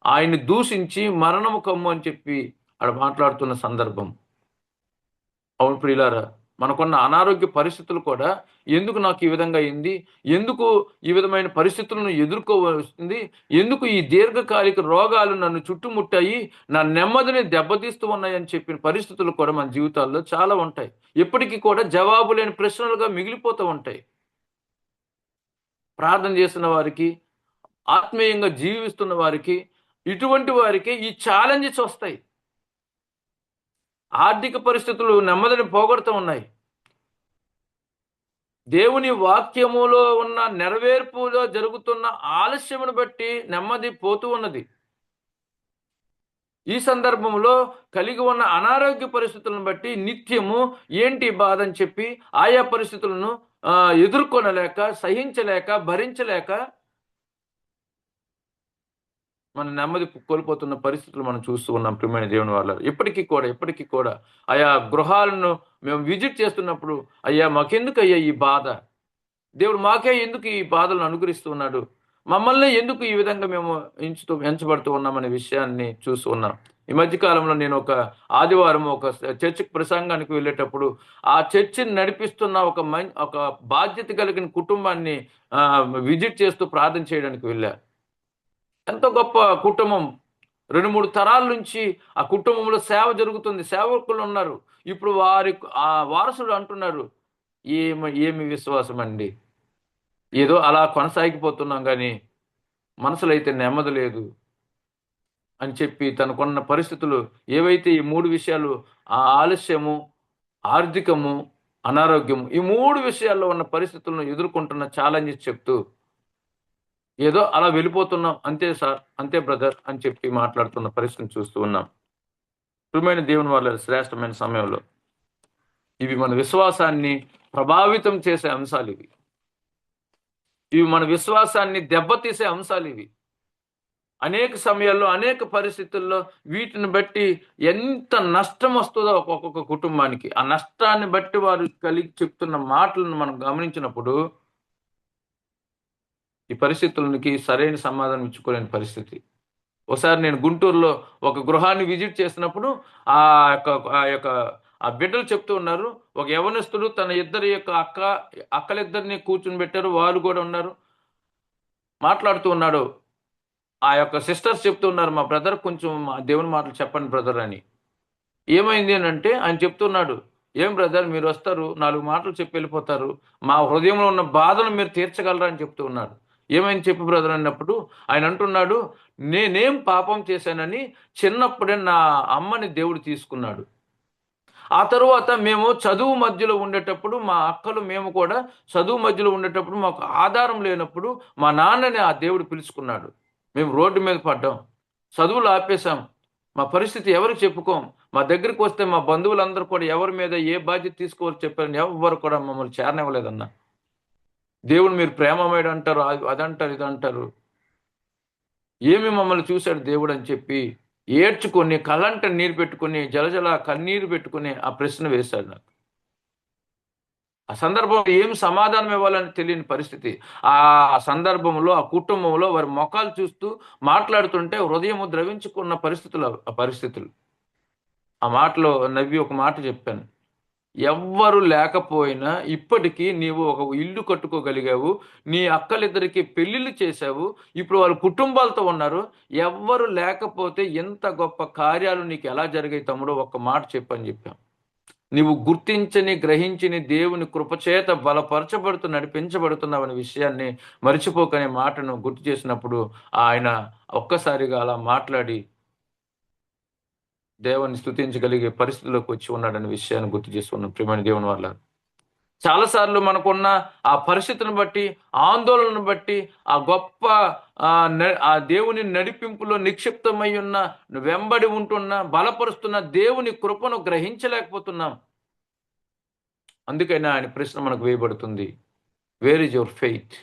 ఆయన్ని దూషించి మరణము కమ్ము అని చెప్పి అక్కడ మాట్లాడుతున్న సందర్భం. అవును ప్రియులారా, మనకున్న అనారోగ్య పరిస్థితులు కూడా ఎందుకు నాకు ఈ విధంగా అయింది, ఎందుకు ఈ విధమైన పరిస్థితులను ఎదుర్కోవలసింది, ఎందుకు ఈ దీర్ఘకాలిక రోగాలు నన్ను చుట్టుముట్టాయి, నా నెమ్మదిని దెబ్బతీస్తూ ఉన్నాయని చెప్పిన పరిస్థితులు కూడా మన జీవితాల్లో చాలా ఉంటాయి. ఎప్పటికీ కూడా జవాబు లేని ప్రశ్నలుగా మిగిలిపోతూ ఉంటాయి. ప్రార్థన చేస్తున్న వారికి, ఆత్మీయంగా జీవిస్తున్న వారికి, ఇటువంటి వారికి ఈ ఛాలెంజెస్ వస్తాయి. ఆర్థిక పరిస్థితులు నెమ్మదిని పోగొడుతూ ఉన్నాయి. దేవుని వాక్యములో ఉన్న నెరవేర్పులో జరుగుతున్న ఆలస్యమును బట్టి నెమ్మది పోతూ ఉన్నది. ఈ సందర్భంలో కలిగి ఉన్న అనారోగ్య పరిస్థితులను బట్టి నిత్యము ఏంటి బాధ అని చెప్పి ఆయా పరిస్థితులను ఎదుర్కొనలేక, సహించలేక, భరించలేక మన నెమ్మది కోల్పోతున్న పరిస్థితులు మనం చూస్తూ ఉన్నాం. ప్రియమైన దేవుని వాళ్ళ ఇప్పటికీ కూడా ఆయా గృహాలను మేము విజిట్ చేస్తున్నప్పుడు, అయ్యా మాకెందుకు అయ్యా ఈ బాధ, దేవుడు మాకే ఎందుకు ఈ బాధలను అనుగ్రహిస్తున్నాడు, మమ్మల్ని ఎందుకు ఈ విధంగా మేము ఎంచబడుతూ ఉన్నామనే విషయాన్ని చూస్తూ ఉన్నాం. ఈ మధ్యకాలంలో నేను ఒక ఆదివారం ఒక చర్చికి ప్రసంగానికి వెళ్ళేటప్పుడు ఆ చర్చిని నడిపిస్తున్న ఒక బాధ్యత కలిగిన కుటుంబాన్ని విజిట్ చేస్తూ ప్రార్థన చేయడానికి వెళ్ళా. ఎంతో గొప్ప కుటుంబం, 2-3 తరాల నుంచి ఆ కుటుంబంలో సేవ జరుగుతుంది, సేవకులు ఉన్నారు. ఇప్పుడు ఆ వారసుడు అంటున్నారు, ఏమి విశ్వాసం అండి, ఏదో అలా కొనసాగిపోతున్నాం కానీ మనసులో అయితే నెమ్మది లేదు అని చెప్పి తనకున్న పరిస్థితులు ఏవైతే ఈ 3 విషయాలు, ఆ ఆలస్యము, ఆర్థికము, అనారోగ్యము, ఈ 3 విషయాల్లో ఉన్న పరిస్థితులను ఎదుర్కొంటున్న ఛాలెంజెస్ చెప్తూ, ఏదో అలా వెళ్ళిపోతున్నాం, అంతే సార్, అంతే బ్రదర్ అని చెప్పి మాట్లాడుతున్న పరిస్థితిని చూస్తూ ఉన్నాం. ప్రియమైన దేవుని వాళ్ళ శ్రేష్టమైన సమయంలో ఇవి మన విశ్వాసాన్ని ప్రభావితం చేసే అంశాలు, ఇవి మన విశ్వాసాన్ని దెబ్బతీసే అంశాలు. అనేక సమయాల్లో అనేక పరిస్థితుల్లో వీటిని బట్టి ఎంత నష్టం వస్తుందో ఒక్కొక్క కుటుంబానికి, ఆ నష్టాన్ని బట్టి వారు కలిగి చెప్తున్న మాటలను మనం గమనించినప్పుడు ఈ పరిస్థితులకి సరైన సమాధానం ఇచ్చుకోలేని పరిస్థితి. ఒకసారి నేను గుంటూరులో ఒక గృహాన్ని విజిట్ చేసినప్పుడు ఆ యొక్క ఆ యొక్క ఆ బిడ్డలు చెప్తూ ఉన్నారు. ఒక యవనస్తుడు తన ఇద్దరి యొక్క అక్కలిద్దరిని కూర్చుని పెట్టారు, వారు కూడా ఉన్నారు, మాట్లాడుతూ ఉన్నాడు. ఆ యొక్క సిస్టర్స్ చెప్తూ ఉన్నారు, మా బ్రదర్ కొంచెం మా దేవుని మాటలు చెప్పండి బ్రదర్ అని. ఏమైంది అని అంటే ఆయన చెప్తున్నాడు, ఏం బ్రదర్ మీరు వస్తారు 4 మాటలు చెప్పి వెళ్ళిపోతారు, మా హృదయంలో ఉన్న బాధను మీరు తీర్చగలరా అని చెప్తూ ఉన్నాడు. ఏమైంది చెప్పు బ్రదర్ అన్నప్పుడు ఆయన అంటున్నాడు, నేనేం పాపం చేశానని చిన్నప్పుడే నా అమ్మని దేవుడు తీసుకున్నాడు. ఆ తరువాత మేము చదువు మధ్యలో ఉండేటప్పుడు మా అక్కలు మేము కూడా చదువు మధ్యలో ఉండేటప్పుడు మాకు ఆధారం లేనప్పుడు మా నాన్నని ఆ దేవుడు పిలుచుకున్నాడు. మేము రోడ్డు మీద పడ్డాం, చదువులు ఆపేశాం, మా పరిస్థితి ఎవరికి చెప్పుకోం. మా దగ్గరికి వస్తే మా బంధువులందరూ కూడా ఎవరి మీద ఏ బాధ్యత తీసుకోవాలో చెప్పారని ఎవరు కూడా మమ్మల్ని చేరనివ్వలేదన్న. దేవుడు మీరు ప్రేమమేడు అంటారు, అదంటారు ఇదంటారు, ఏమి మమ్మల్ని చూశాడు దేవుడు అని చెప్పి ఏడ్చుకొని కళ్ళంట నీరు పెట్టుకుని జలజల కన్నీరు పెట్టుకుని ఆ ప్రశ్న వేశాడు నాకు. ఆ సందర్భంలో ఏం సమాధానం ఇవ్వాలని తెలియని పరిస్థితి. ఆ సందర్భంలో ఆ కుటుంబంలో వారి ముఖాలు చూస్తూ మాట్లాడుతుంటే హృదయం ద్రవించుకున్న పరిస్థితులు. ఆ మాటలో నవ్వి ఒక మాట చెప్పాను, ఎవ్వరు లేకపోయినా ఇప్పటికీ నీవు ఒక ఇల్లు కట్టుకోగలిగావు, నీ అక్కలిద్దరికి పెళ్లిళ్ళు చేశావు, ఇప్పుడు వాళ్ళ కుటుంబాలతో ఉన్నారు, ఎవ్వరు లేకపోతే ఎంత గొప్ప కార్యాలు నీకు ఎలా జరిగాయి తమ్ముడు, ఒక్క మాట చెప్పని చెప్పాం. నీవు గుర్తించని గ్రహించని దేవుని కృపచేత బలపరచబడుతూ నడిపించబడుతున్నావనే విషయాన్ని మర్చిపోకనే మాటను గుర్తు చేసినప్పుడు ఆయన ఒక్కసారిగా అలా మాట్లాడి దేవుని స్తుతించగలిగే పరిస్థితిలోకి వచ్చి ఉన్నాడనే విషయాన్ని గుర్తు చేస్తున్నాం. ప్రియమైన దేవుని వల్ల చాలాసార్లు మనకున్న ఆ పరిస్థితిని బట్టి, ఆందోళనను బట్టి, ఆ గొప్ప ఆ దేవుని నడిపింపులో నిక్షిప్తమై ఉన్న, వెంబడి ఉంటున్న, బలపరుస్తున్న దేవుని కృపను గ్రహించలేకపోతున్నాం. అందుకైనా ఆయన ప్రశ్న మనకు వేయబడుతుంది, వేర్ ఈజ్ యువర్ ఫెయిత్?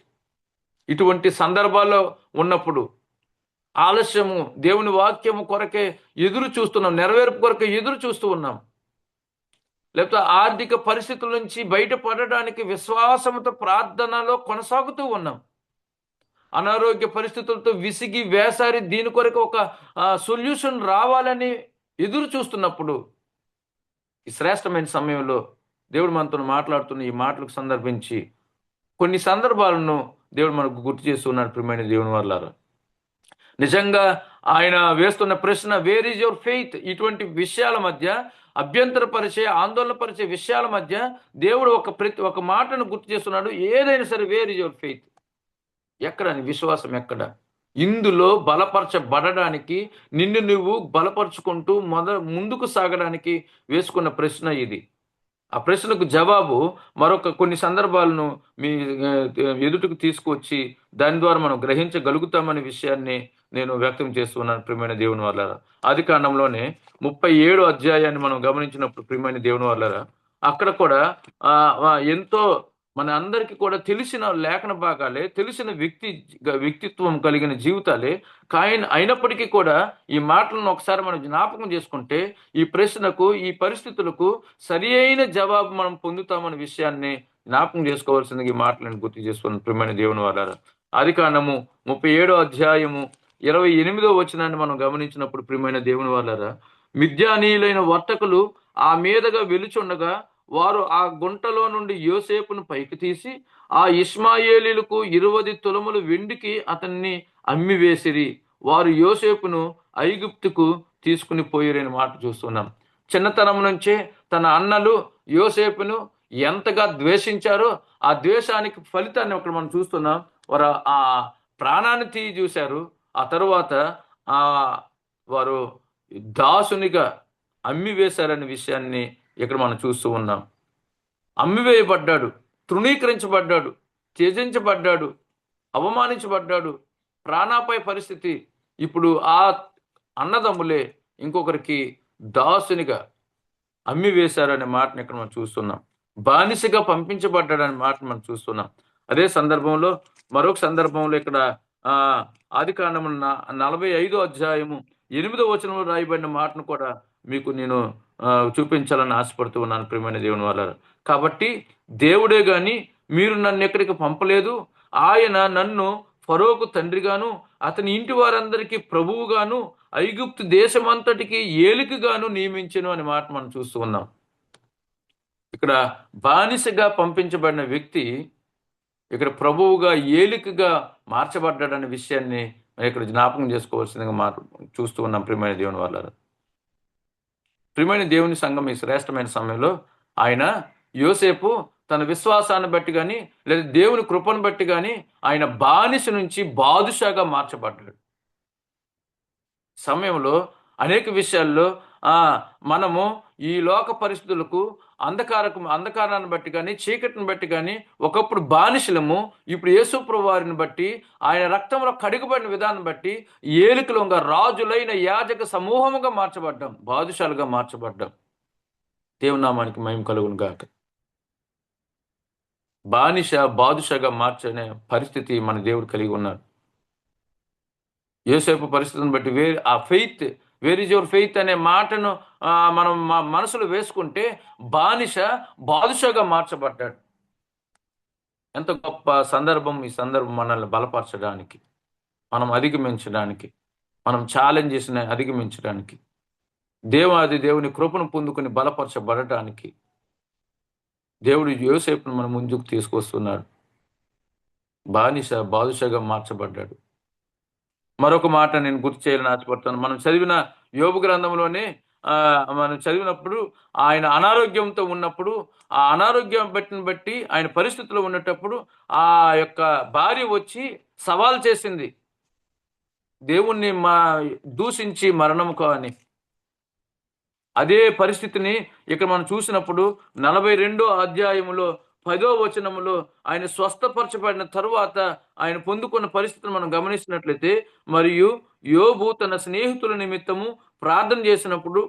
ఇటువంటి సందర్భాల్లో ఉన్నప్పుడు ఆలస్యము, దేవుని వాక్యము కొరకే ఎదురు చూస్తున్నాం, నెరవేర్పు కొరకే ఎదురు చూస్తూ ఉన్నాం, లేకపోతే ఆర్థిక పరిస్థితుల నుంచి బయటపడడానికి విశ్వాసంతో ప్రార్థనలో కొనసాగుతూ ఉన్నాం, అనారోగ్య పరిస్థితులతో విసిగి వేసారి దీని కొరకు ఒక సొల్యూషన్ రావాలని ఎదురు చూస్తున్నప్పుడు ఈ శ్రేష్టమైన సమయంలో దేవుడు మనతో మాట్లాడుతున్న ఈ మాటలకు సందర్భించి కొన్ని సందర్భాలను దేవుడు మనకు గుర్తు చేస్తున్నాడు. ప్రియమైన దేవుని వాళ్ళారా, నిజంగా ఆయన వేస్తున్న ప్రశ్న వేర్ ఈజ్ యువర్ ఫెయిత్? ఇటువంటి విషయాల మధ్య, అభ్యంతరపరిచే ఆందోళనపరిచే విషయాల మధ్య దేవుడు ఒక మాటను గుర్తు చేస్తున్నాడు, ఏదైనా సరే వేర్ ఈజ్ యువర్ ఫెయిత్? ఎక్కడ నీ విశ్వాసం? ఎక్కడ? ఇందులో బలపరచబడడానికి, నిన్ను నువ్వు బలపరుచుకుంటూ ముందుకు సాగడానికి వేసుకున్న ప్రశ్న ఇది. ఆ ప్రశ్నకు జవాబు కొన్ని సందర్భాలను మీ ఎదుటికి తీసుకువచ్చి దాని ద్వారా మనం గ్రహించగలుగుతామనే విషయాన్ని నేను వ్యక్తం చేస్తున్నాను. ప్రియమైన దేవుని వాళ్ళారా, ఆదికాండంలోనే 37వ అధ్యాయాన్ని మనం గమనించినప్పుడు ప్రియమైన దేవుని వాళ్ళారా, అక్కడ కూడా ఎంతో మన అందరికీ కూడా తెలిసిన లేఖన భాగాలే, తెలిసిన వ్యక్తిత్వం కలిగిన జీవితాలే అయినప్పటికీ కూడా ఈ మాటలను ఒకసారి మనం జ్ఞాపకం చేసుకుంటే ఈ ప్రశ్నకు, ఈ పరిస్థితులకు సరి అయిన జవాబు మనం పొందుతామనే విషయాన్ని జ్ఞాపకం చేసుకోవాల్సిందిగా ఈ మాటలను గుర్తు చేసుకున్నాను. ప్రియమైన దేవుని వాళ్ళారా, ఆదికాండము 37వ అధ్యాయము 28వ వచనాన్ని మనం గమనించినప్పుడు ప్రియమైన దేవుని వాళ్ళారా, మిద్యానీయులైన వర్తకులు ఆ మీదగా వెలుచుండగా వారు ఆ గుంటలో నుండి యోసేపును పైకి తీసి ఆ ఇష్మాయేలీలకు 20 తులములు వెండికి అతన్ని అమ్మివేసిరి. వారు యోసేపును ఐగుప్తుకు తీసుకుని పోయిరని మాట చూస్తున్నాం. చిన్నతనం నుంచే తన అన్నలు యోసేపును ఎంతగా ద్వేషించారో ఆ ద్వేషానికి ఫలితాన్ని ఒకటి మనం చూస్తున్నాం. వారు ఆ ప్రాణాన్ని తీయి చూశారు. ఆ తరువాత వారు దాసునిగా అమ్మివేశారనే విషయాన్ని ఇక్కడ మనం చూస్తూ ఉన్నాం. అమ్మివేయబడ్డాడు, తృణీకరించబడ్డాడు, త్యజించబడ్డాడు, అవమానించబడ్డాడు, ప్రాణాపాయ పరిస్థితి. ఇప్పుడు ఆ అన్నదమ్ములే ఇంకొకరికి దాసునిగా అమ్మివేశారనే మాటను ఇక్కడ మనం చూస్తున్నాం. బానిసగా పంపించబడ్డాడనే మాటను మనం చూస్తున్నాం. అదే సందర్భంలో మరొక సందర్భంలో ఇక్కడ ఆది కాండము 45 అధ్యాయము 8వ వచనంలో రాయబడిన మాటను కూడా మీకు నేను చూపించాలని ఆశపడుతూ ఉన్నాను ప్రియమైన దేవుని వాళ్ళ. కాబట్టి దేవుడే గాని మీరు నన్ను ఎక్కడికి పంపలేదు, ఆయన నన్ను ఫరోకు తండ్రిగాను అతని ఇంటి వారందరికీ ప్రభువుగాను ఐగుప్తు దేశమంతటికి ఏలికగాను నియమించెను అనే మాట మనం చూస్తూ ఉన్నాం. ఇక్కడ బానిసగా పంపించబడిన వ్యక్తి ఇక్కడ ప్రభువుగా ఏలికగా మార్చబడ్డాడనే విషయాన్ని ఇక్కడ జ్ఞాపకం చేసుకోవాల్సిందిగా చూస్తూ ఉన్నాం ప్రియమైన దేవుని వాళ్ళ. ప్రియమైన దేవుని సంఘం ఈ శ్రేష్టమైన సమయంలో ఆయన యోసేపు తన విశ్వాసాన్ని బట్టి కానీ లేదా దేవుని కృపను బట్టి కానీ ఆయన బానిస నుంచి బాదుషాగా మార్చబడ్డాడు. సమయంలో అనేక విషయాల్లో మనము ఈ లోక పరిస్థితులకు అంధకారాన్ని బట్టి కానీ చీకటిని బట్టి కానీ ఒకప్పుడు బానిసలము, ఇప్పుడు యేసుప్రభు వారిని బట్టి ఆయన రక్తంలో కడుగబడిన విధానం బట్టి ఏలికలుగా రాజులైన యాజక సమూహముగా మార్చబడ్డాం, బాదుషాలుగా మార్చబడ్డాం. దేవుని నామానికి మహిమ కలుగును గాక. బానిస బాదుషాగా మార్చనే పరిస్థితి మన దేవుడు కలిగి ఉన్నాడు. యోసేపు పరిస్థితిని బట్టి వేర్ ఇస్ యువర్ ఫెయిత్ అనే మాటను మనం మనసులో వేసుకుంటే బానిస బాదుషాగా మార్చబడ్డాడు. ఎంత గొప్ప సందర్భం! ఈ సందర్భం మనల్ని బలపరచడానికి, మనం అధిగమించడానికి, మనం ఛాలెంజెస్ని అధిగమించడానికి, దేవుని కృపను పొందుకుని బలపరచబడటానికి దేవుడు యోసేపును మన ముందుకు తీసుకొస్తున్నాడు. బానిస బాదుషాగా మార్చబడ్డాడు. మరొక మాట నేను గుర్తు చేయాలని ఆశపడతాను. మనం చదివిన యోబు గ్రంథంలోనే మనం చదివినప్పుడు ఆయన అనారోగ్యంతో ఉన్నప్పుడు, ఆ అనారోగ్యం బట్టి ఆయన పరిస్థితిలో ఉన్నప్పుడు ఆ యొక్క భార్య వచ్చి సవాల్ చేసింది, దేవుణ్ణి దూషించి మరణముకు అని. అదే పరిస్థితిని ఇక్కడ మనం చూసినప్పుడు 42వ అధ్యాయములో 10వ వచనములో ఆయన స్వస్థపరచబడిన తరువాత ఆయన పొందుకున్న పరిస్థితిని మనం గమనిస్తున్నట్లయితే, మరియు యోబు తన స్నేహితుల నిమిత్తము ప్రార్థన చేసినప్పుడు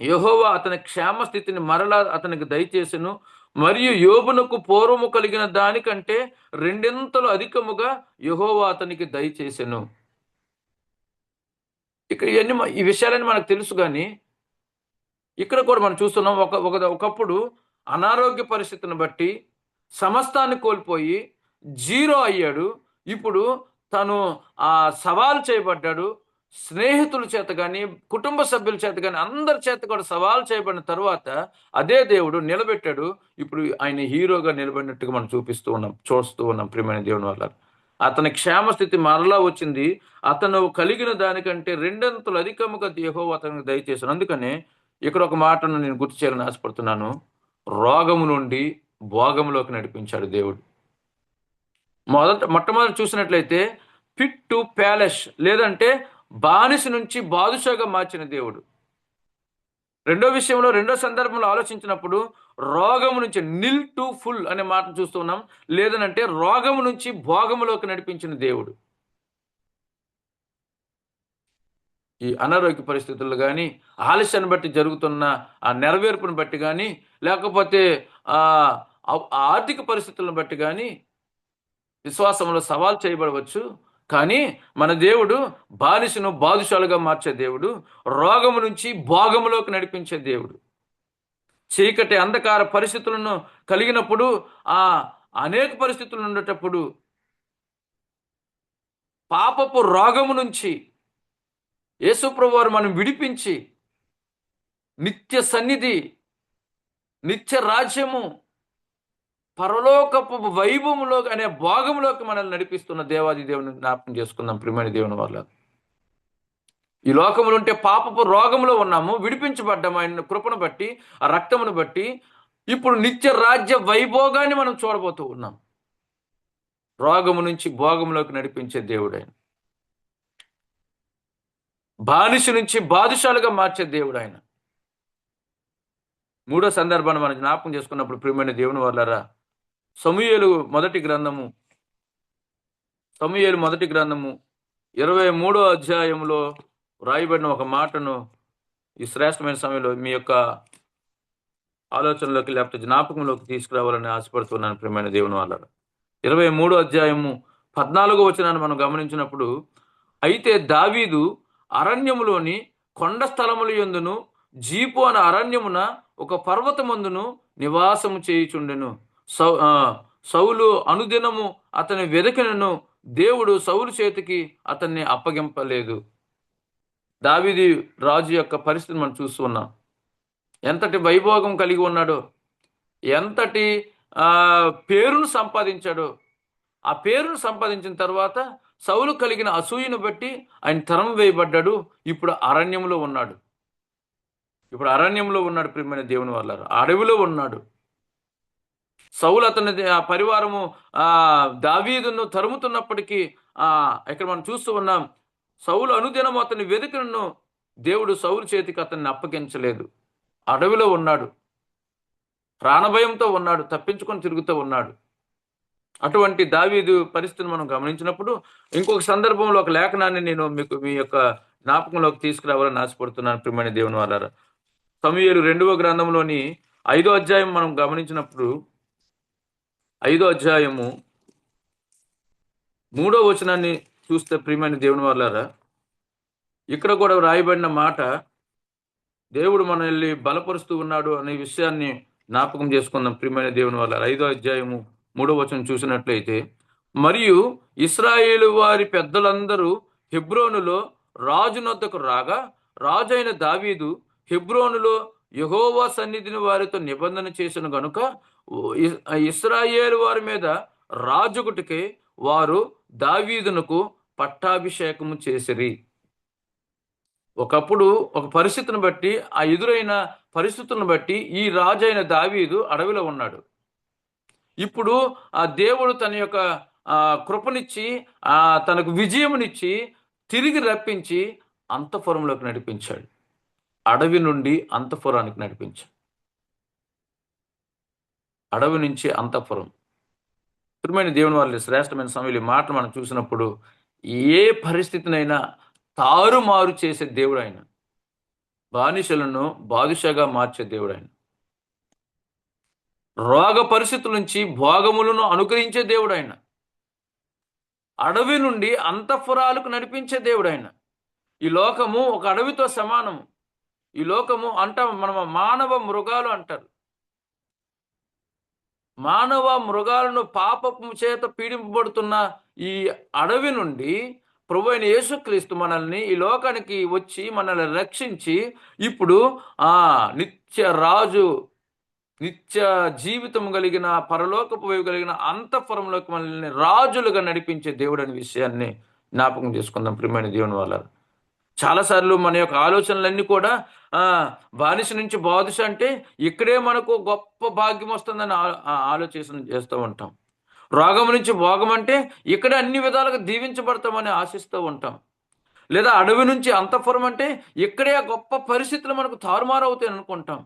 యెహోవా అతని క్షేమ స్థితిని మరలా అతనికి దయచేసెను, మరియు యోబునకు పూర్వము కలిగిన దానికంటే 2 అధికముగా యెహోవా అతనికి దయచేసెను. ఇక్కడ ఈ విషయాలని మనకు తెలుసు, కానీ ఇక్కడ కూడా మనం చూస్తున్నాం ఒకప్పుడు అనారోగ్య పరిస్థితిని బట్టి సమస్తాన్ని కోల్పోయి జీరో అయ్యాడు. ఇప్పుడు తను సవాల్ చేయబడ్డాడు. స్నేహితుల చేత కానీ కుటుంబ సభ్యుల చేత కానీ అందరి చేత కూడా సవాల్ చేయబడిన తరువాత అదే దేవుడు నిలబెట్టాడు. ఇప్పుడు ఆయన హీరోగా నిలబడినట్టుగా మనం చూస్తూ ఉన్నాం ప్రియమైన దేవుని వల్ల. అతని క్షేమస్థితి మరలా వచ్చింది. అతను కలిగిన దానికంటే 2 అధికముగా యెహోవా అతనికి దయచేశాను. అందుకనే ఇక్కడ ఒక మాటను నేను గుర్తు చేయాలని ఆశపడుతున్నాను. రోగము నుండి భోగంలోకి నడిపించాడు దేవుడు. మొట్టమొదటి చూసినట్లయితే పిట్ టు ప్యాలెస్, లేదంటే బానిస నుంచి బాదుషాగా మార్చిన దేవుడు. రెండో సందర్భంలో ఆలోచించినప్పుడు రోగము నుంచి నిల్ టు ఫుల్ అనే మాటను చూస్తున్నాం. లేదనంటే రోగము నుంచి భోగములోకి నడిపించిన దేవుడు. ఈ అనారోగ్య పరిస్థితుల్లో కానీ, ఆలస్యాన్ని బట్టి జరుగుతున్న ఆ నెరవేర్పును బట్టి కానీ, లేకపోతే ఆర్థిక పరిస్థితులను బట్టి కానీ విశ్వాసంలో సవాల్ చేయబడవచ్చు. కానీ మన దేవుడు బానిసను బాదుషాలుగా మార్చే దేవుడు, రోగము నుంచి భోగములోకి నడిపించే దేవుడు. చీకటి అంధకార పరిస్థితులను కలిగినప్పుడు, అనేక పరిస్థితులు ఉండేటప్పుడు పాపపు రోగము నుంచి యేసుప్రభు వారు మనం విడిపించి నిత్య సన్నిధి, నిత్య రాజ్యము, పరలోకపు వైభవములో అనే భాగంలోకి మనల్ని నడిపిస్తున్న దేవాది దేవుని జ్ఞాపకం చేసుకుందాం ప్రియమైన దేవుని వల్ల. ఈ లోకములు ఉంటే పాపపు రోగంలో ఉన్నాము, విడిపించబడ్డాము ఆయన కృపను బట్టి, ఆ రక్తమును బట్టి. ఇప్పుడు నిత్య రాజ్య వైభోగాన్ని మనం చూడబోతూ ఉన్నాం. రోగము నుంచి భోగంలోకి నడిపించే దేవుడు ఆయన. బానిస నుంచి బాదుషాలుగా మార్చే దేవుడు ఆయన. 3వ సందర్భాన్ని మనం జ్ఞాపకం చేసుకున్నప్పుడు ప్రియమైన దేవుని వాళ్ళరా, సమూయేలు మొదటి గ్రంథము 23వ అధ్యాయంలో రాయబడిన ఒక మాటను ఈ శ్రేష్టమైన సమయంలో మీ యొక్క ఆలోచనలోకి లేకపోతే జ్ఞాపకంలోకి తీసుకురావాలని ఆశపడుతున్నాను ప్రియమైన దేవుని వాళ్ళరా. 23వ అధ్యాయము 14వ వచనాన్ని మనం గమనించినప్పుడు, అయితే దావీదు అరణ్యములోని కొండ స్థలముల యందును జీపు అనే అరణ్యమున ఒక పర్వతమందును నివాసము చేయుచుండెను. సౌలు అనుదినము అతని వెదకినను దేవుడు సౌలు చేతికి అతన్ని అప్పగింపలేదు. దావీదు రాజు యొక్క పరిస్థితి మనం చూస్తున్నాం. ఎంతటి వైభోగం కలిగి ఉన్నాడో, ఎంతటి పేరును సంపాదించాడో. ఆ పేరును సంపాదించిన తర్వాత సౌలు కలిగిన అసూయను బట్టి ఆయన తరం వేయబడ్డాడు. ఇప్పుడు అరణ్యంలో ఉన్నాడు. ప్రియమైన దేవుని వాళ్ళారు, అడవిలో ఉన్నాడు. సౌలు అతని పరివారము దావీదును తరుముతున్నప్పటికీ ఇక్కడ మనం చూస్తూ ఉన్నాం, సౌలు అనుదినము అతని వెదుకను దేవుడు సౌలు చేతికి అతన్ని అప్పగించలేదు. అడవిలో ఉన్నాడు, ప్రాణభయంతో ఉన్నాడు, తప్పించుకొని తిరుగుతూ ఉన్నాడు. అటువంటి దావీదు పరిస్థితిని మనం గమనించినప్పుడు ఇంకొక సందర్భంలో ఒక లేఖనాన్ని నేను మీకు మీ యొక్క జ్ఞాపకంలోకి తీసుకురావాలని ఆశపడుతున్నాను. ప్రియమైన దేవుని వాళ్ళారా, సమూయేలు 2వ గ్రంథంలోని 5వ అధ్యాయం మనం గమనించినప్పుడు 5వ అధ్యాయము 3వ వచనాన్ని చూస్తే, ప్రియమైన దేవుని వాళ్ళారా, ఇక్కడ కూడా రాయబడిన మాట, దేవుడు మనల్ని బలపరుస్తూ ఉన్నాడు అనే విషయాన్ని జ్ఞాపకం చేసుకుందాం. ప్రియమైన దేవుని వాళ్ళారా, 5వ అధ్యాయము 3వ వచనం చూసినట్లయితే, మరియు ఇశ్రాయేలు వారి పెద్దలందరూ హెబ్రోనులో రాజునొద్దకు రాగా, రాజు అయిన దావీదు హెబ్రోనులో యెహోవా సన్నిధిని వారితో నిబంధన చేసిన గనుక ఇశ్రాయేలు వారి మీద రాజుగుటికే వారు దావీదునకు పట్టాభిషేకము చేసిరి. ఒకప్పుడు ఒక పరిస్థితిని బట్టి, ఆ ఎదురైన పరిస్థితులను బట్టి ఈ రాజు అయిన దావీదు అడవిలో ఉన్నాడు. ఇప్పుడు ఆ దేవుడు తన యొక్క కృపనిచ్చి తనకు విజయమునిచ్చి తిరిగి రప్పించి అంతఃపురంలోకి నడిపించాడు. అడవి నుండి అంతఃపురానికి నడిపించాడు. అడవి నుంచి అంతఃపురం. ప్రియమైన దేవుని వాళ్ళ శ్రేష్టమైన సమయంలో ఈ మాటలు మనం చూసినప్పుడు, ఏ పరిస్థితినైనా తారుమారు చేసే దేవుడు ఆయన. బానిసలను బాదుషాగా మార్చే దేవుడు ఆయన. రోగ పరిస్థితుల నుంచి భోగములను అనుగ్రహించే దేవుడు ఆయన. అడవి నుండి అంతఃపురాలకు నడిపించే దేవుడు ఆయన. ఈ లోకము ఒక అడవితో సమానము. ఈ లోకము మనం మానవ మృగాలు అంటారు. మానవ మృగాలను పాపము చేత పీడింపబడుతున్న ఈ అడవి నుండి ప్రభువైన యేసుక్రీస్తు మనల్ని ఈ లోకానికి వచ్చి మనల్ని రక్షించి ఇప్పుడు నిత్య రాజు, నిత్య జీవితం కలిగిన పరలోకపు వైపు కలిగిన అంతఃపురంలోకి మనల్ని రాజులుగా నడిపించే దేవుడు అనే విషయాన్ని జ్ఞాపకం చేసుకుందాం. ప్రియమైన దేవుని వాళ్ళ, చాలాసార్లు మన యొక్క ఆలోచనలన్నీ కూడా బానిస నుంచి బాదుష అంటే ఇక్కడే మనకు గొప్ప భాగ్యం వస్తుందని ఆలోచన చేస్తూ ఉంటాం. రోగం నుంచి భోగం అంటే ఇక్కడే అన్ని విధాలుగా దీవించబడతామని ఆశిస్తూ ఉంటాం. లేదా అడవి నుంచి అంతఃపురం అంటే ఇక్కడే గొప్ప పరిస్థితులు మనకు తారుమారు అవుతాయి అనుకుంటాం.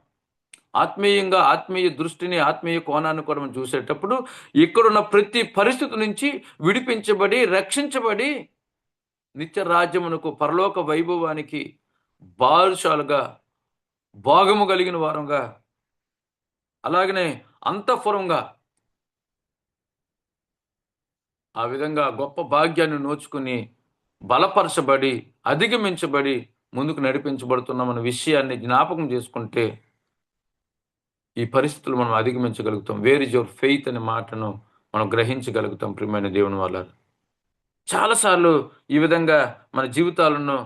ఆత్మీయంగా ఆత్మీయ దృష్టిని, ఆత్మీయ కోణాన్ని కూడా మనం చూసేటప్పుడు ఇక్కడున్న ప్రతి పరిస్థితి నుంచి విడిపించబడి, రక్షించబడి నిత్య రాజ్యమునకు, పరలోక వైభవానికి బారుషాలుగా, భోగము కలిగిన వారంగా, అలాగనే అంతఃపురంగా ఆ విధంగా గొప్ప భాగ్యాన్ని నోచుకుని బలపరచబడి, అధిగమించబడి ముందుకు నడిపించబడుతున్నామన్న విషయాన్ని జ్ఞాపకం చేసుకుంటే ఈ పరిస్థితులు మనం అధిగమించగలుగుతాం. వేర్ ఇస్ యువర్ ఫెయిత్ అనే మాటను మనం గ్రహించగలుగుతాం. ప్రియమైన దేవుని వల్ల చాలాసార్లు ఈ విధంగా మన జీవితాలను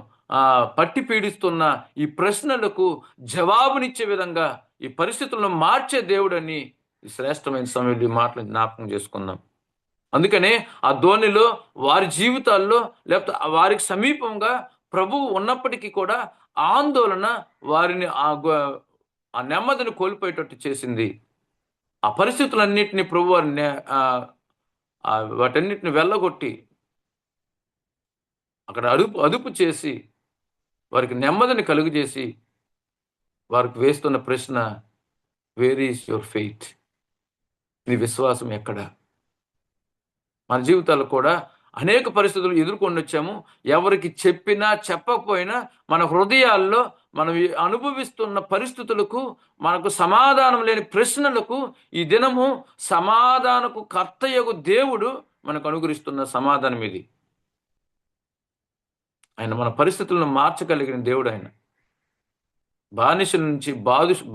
పట్టి పీడిస్తున్న ఈ ప్రశ్నలకు జవాబునిచ్చే విధంగా ఈ పరిస్థితులను మార్చే దేవుడని ఈ శ్రేష్టమైన సమయంలో ఈ మాటలు జ్ఞాపకం చేసుకుందాం. అందుకనే ఆ ధోనిలో వారి జీవితాల్లో, లేకపోతే వారికి సమీపంగా ప్రభువు ఉన్నప్పటికీ కూడా ఆందోళన వారిని ఆ నెమ్మదిని కోల్పోయేటట్టు చేసింది. ఆ పరిస్థితులన్నింటినీ ప్రభు వారిని వాటన్నిటిని వెళ్ళగొట్టి అక్కడ అదుపు చేసి వారికి నెమ్మదిని కలుగజేసి వారికి వేస్తున్న ప్రశ్న, వేర్ ఈస్ యువర్ ఫెయిత్? నీ విశ్వాసం ఎక్కడ? మన జీవితాల్లో కూడా అనేక పరిస్థితులు ఎదుర్కొని వచ్చాము. ఎవరికి చెప్పినా చెప్పకపోయినా మన హృదయాల్లో మనం అనుభవిస్తున్న పరిస్థితులకు, మనకు సమాధానం లేని ప్రశ్నలకు ఈ దినము సమాధానకు కర్తయ్యకు దేవుడు మనకు అనుగ్రహిస్తున్న సమాధానం ఇది. ఆయన మన పరిస్థితులను మార్చగలిగిన దేవుడు ఆయన. బానిసల నుంచి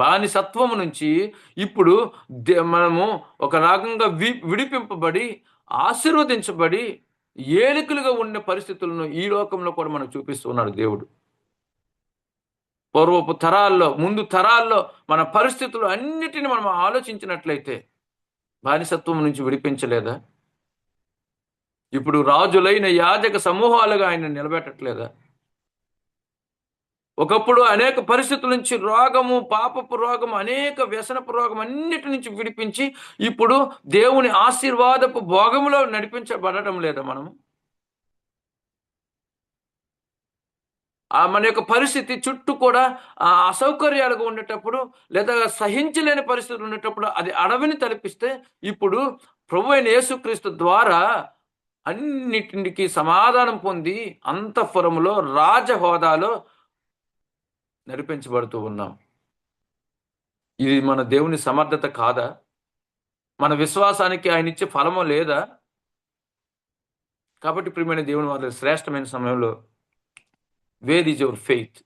బానిసత్వము నుంచి ఇప్పుడు మనము ఒక రకంగా విడిపింపబడి ఆశీర్వదించబడి ఏలికలుగా ఉండే పరిస్థితులను ఈ లోకంలో కూడా మనకు చూపిస్తున్నాడు దేవుడు. పూర్వపు తరాల్లో, ముందు తరాల్లో మన పరిస్థితులు అన్నిటిని మనం ఆలోచించినట్లయితే బానిసత్వం నుంచి విడిపించలేదా? ఇప్పుడు రాజులైన యాజక సమూహాలుగా ఆయన నిలబెట్టట్లేదా? ఒకప్పుడు అనేక పరిస్థితుల నుంచి రోగము, పాపపు రోగము, అనేక వ్యసనపు రోగం అన్నిటి నుంచి విడిపించి ఇప్పుడు దేవుని ఆశీర్వాదపు భోగములో నడిపించబడటం లేదా మనము? మన యొక్క పరిస్థితి చుట్టూ కూడా అసౌకర్యాలుగా ఉండేటప్పుడు, లేదా సహించలేని పరిస్థితులు ఉండేటప్పుడు అది అడవిని తలపిస్తే ఇప్పుడు ప్రభు అయిన యేసుక్రీస్తు ద్వారా అన్నిటికి సమాధానం పొంది అంతఃపురములో రాజ హోదాలో నడిపించబడుతూ ఉన్నాం. ఇది మన దేవుని సమర్థత కాదా? మన విశ్వాసానికి ఆయన ఇచ్చే ఫలము లేదా? కాబట్టి ప్రియమైన దేవుని వారి శ్రేష్టమైన సమయంలో వేర్ ఈజ్ యువర్ ఫెయిత్?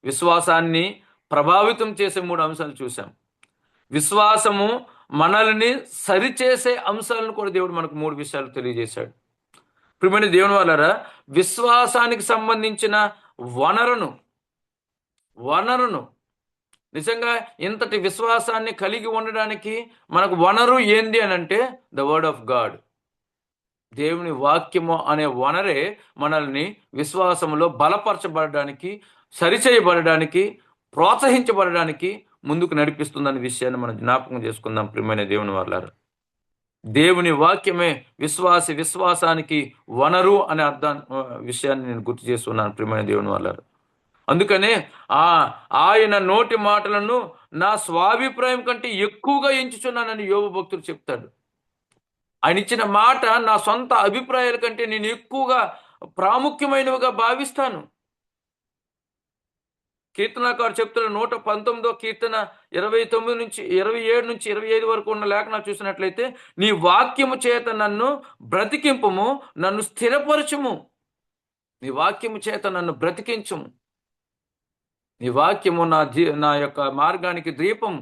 విశ్వాసాన్ని ప్రభావితం చేసే 3 అంశాలు చూసాం. విశ్వాసము మనల్ని సరిచేసే అంశాలను కూడా దేవుడు మనకు 3 విషయాలు తెలియజేశాడు. ప్రియమైన దేవుని వాళ్ళారా, విశ్వాసానికి సంబంధించిన వనరును నిజంగా ఇంతటి విశ్వాసాన్ని కలిగి ఉండడానికి మనకు వనరు ఏంది అని అంటే ద వర్డ్ ఆఫ్ గాడ్. దేవుని వాక్యము అనే వనరే మనల్ని విశ్వాసంలో బలపరచబడడానికి, సరిచేయబడడానికి, ప్రోత్సహించబడడానికి ముందుకు నడిపిస్తుందనే విషయాన్ని మనం జ్ఞాపకం చేసుకుందాం. ప్రియమైన దేవుని వాళ్ళారా, దేవుని వాక్యమే విశ్వాసానికి వనరు అనే విషయాన్ని నేను గుర్తు చేస్తున్నాను. ప్రియమైన దేవుని వాళ్ళారా, అందుకనే ఆయన నోటి మాటలను నా స్వాభిప్రాయం కంటే ఎక్కువగా ఎంచుచున్నానని యోబు భక్తుడు చెప్తాడు. ఆయన ఇచ్చిన మాట నా సొంత అభిప్రాయాల కంటే నేను ఎక్కువగా ప్రాముఖ్యమైనవిగా భావిస్తాను. కీర్తనకారు చెప్తున్న 119వ కీర్తన 27 నుంచి 25 వరకు ఉన్న లేఖనాలు చూసినట్లయితే, నీ వాక్యము చేత నన్ను బ్రతికింపుము, నన్ను స్థిరపరచుము. నీ వాక్యము చేత నన్ను బ్రతికించుము. నీ వాక్యము నా యొక్క మార్గానికి దీపము,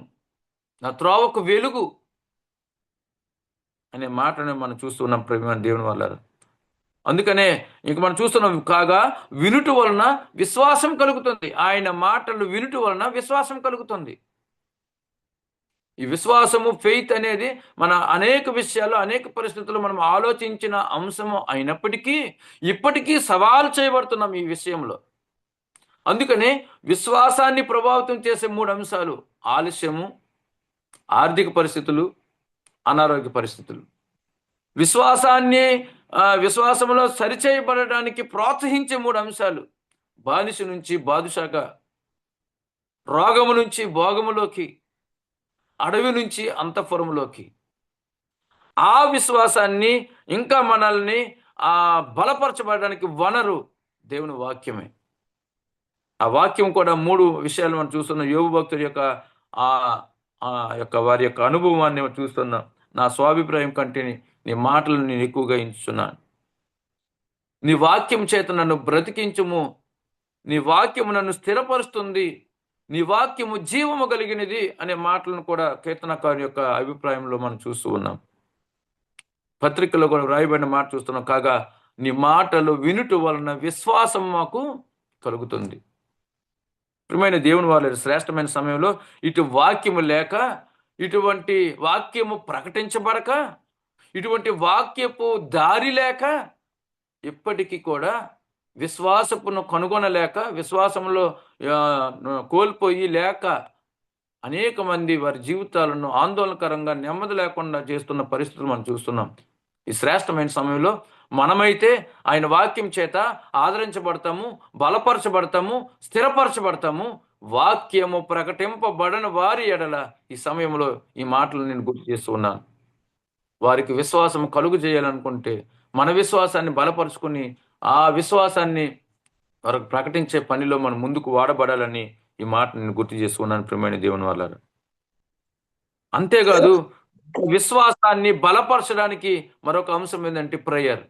నా త్రోవకు వెలుగు అనే మాటను మనం చూస్తున్నాం. ప్రియమైన దేవుని వాళ్ళారా, అందుకనే ఇంక మనం చూస్తున్నాం, కాగా వినుట వలన విశ్వాసం కలుగుతుంది. ఆయన మాటలు వినుట వలన విశ్వాసం కలుగుతుంది. ఈ విశ్వాసము, ఫెయిత్ అనేది మన అనేక విషయాలు, అనేక పరిస్థితులు మనం ఆలోచించిన అంశము అయినప్పటికీ ఇప్పటికీ సవాలు చేయబడుతున్నాం ఈ విషయంలో. అందుకనే విశ్వాసాన్ని ప్రభావితం చేసే 3 అంశాలు: ఆలస్యము, ఆర్థిక పరిస్థితులు, అనారోగ్య పరిస్థితులు. విశ్వాసంలో సరిచేయబడడానికి ప్రోత్సహించే 3 అంశాలు: బానిస నుంచి బాదుషాగా, రోగము నుంచి భోగములోకి, అడవి నుంచి అంతఃపురములోకి. ఆ విశ్వాసాన్ని ఇంకా మనల్ని బలపరచబడడానికి వనరు దేవుని వాక్యమే. ఆ వాక్యం కూడా 3 విషయాలు మనం చూస్తున్నాం. యోబు భక్తుడి యొక్క వారి యొక్క అనుభవాన్ని చూస్తున్నాం. నా స్వాభిప్రాయం కంటే నీ మాటలను నేను ఎక్కువగా ఎంచుచున్నాను. నీ వాక్యం చేత నన్ను బ్రతికించుము. నీ వాక్యము నన్ను స్థిరపరుస్తుంది. నీ వాక్యము జీవము కలిగినది అనే మాటలను కూడా కీర్తనకారు యొక్క అభిప్రాయంలో మనం చూస్తూ ఉన్నాం. పత్రికలో కూడా వ్రాయబడిన మాట చూస్తున్నాం, కాగా నీ మాటలు వినుట వలన విశ్వాసం మాకు కలుగుతుంది. ప్రియమైన దేవుని వాళ్ళ శ్రేష్టమైన సమయంలో ఇటు వాక్యము లేక, ఇటువంటి వాక్యము ప్రకటించబడక, ఇటువంటి వాక్యపు దారి లేక, ఇప్పటికీ కూడా విశ్వాసపును కనుగొనలేక, విశ్వాసంలో కోల్పోయి లేక అనేక మంది వారి జీవితాలను ఆందోళనకరంగా నెమ్మది లేకుండా చేస్తున్న పరిస్థితులు మనం చూస్తున్నాం. ఈ శ్రేష్టమైన సమయంలో మనమైతే ఆయన వాక్యం చేత ఆదరించబడతాము, బలపరచబడతాము, స్థిరపరచబడతాము. వాక్యము ప్రకటింపబడని వారి ఎడల ఈ సమయంలో ఈ మాటలు నేను గుర్తు చేస్తూ ఉన్నాను. వారికి విశ్వాసం కలుగు చేయాలనుకుంటే మన విశ్వాసాన్ని బలపరుచుకుని ఆ విశ్వాసాన్ని వారికి ప్రకటించే పనిలో మనం ముందుకు వాడబడాలని ఈ మాట నేను గుర్తు చేస్తున్నాను. ప్రియమైన దేవుని వాళ్ళారా, అంతేకాదు విశ్వాసాన్ని బలపరచడానికి మరొక అంశం ఏంటంటే prayer.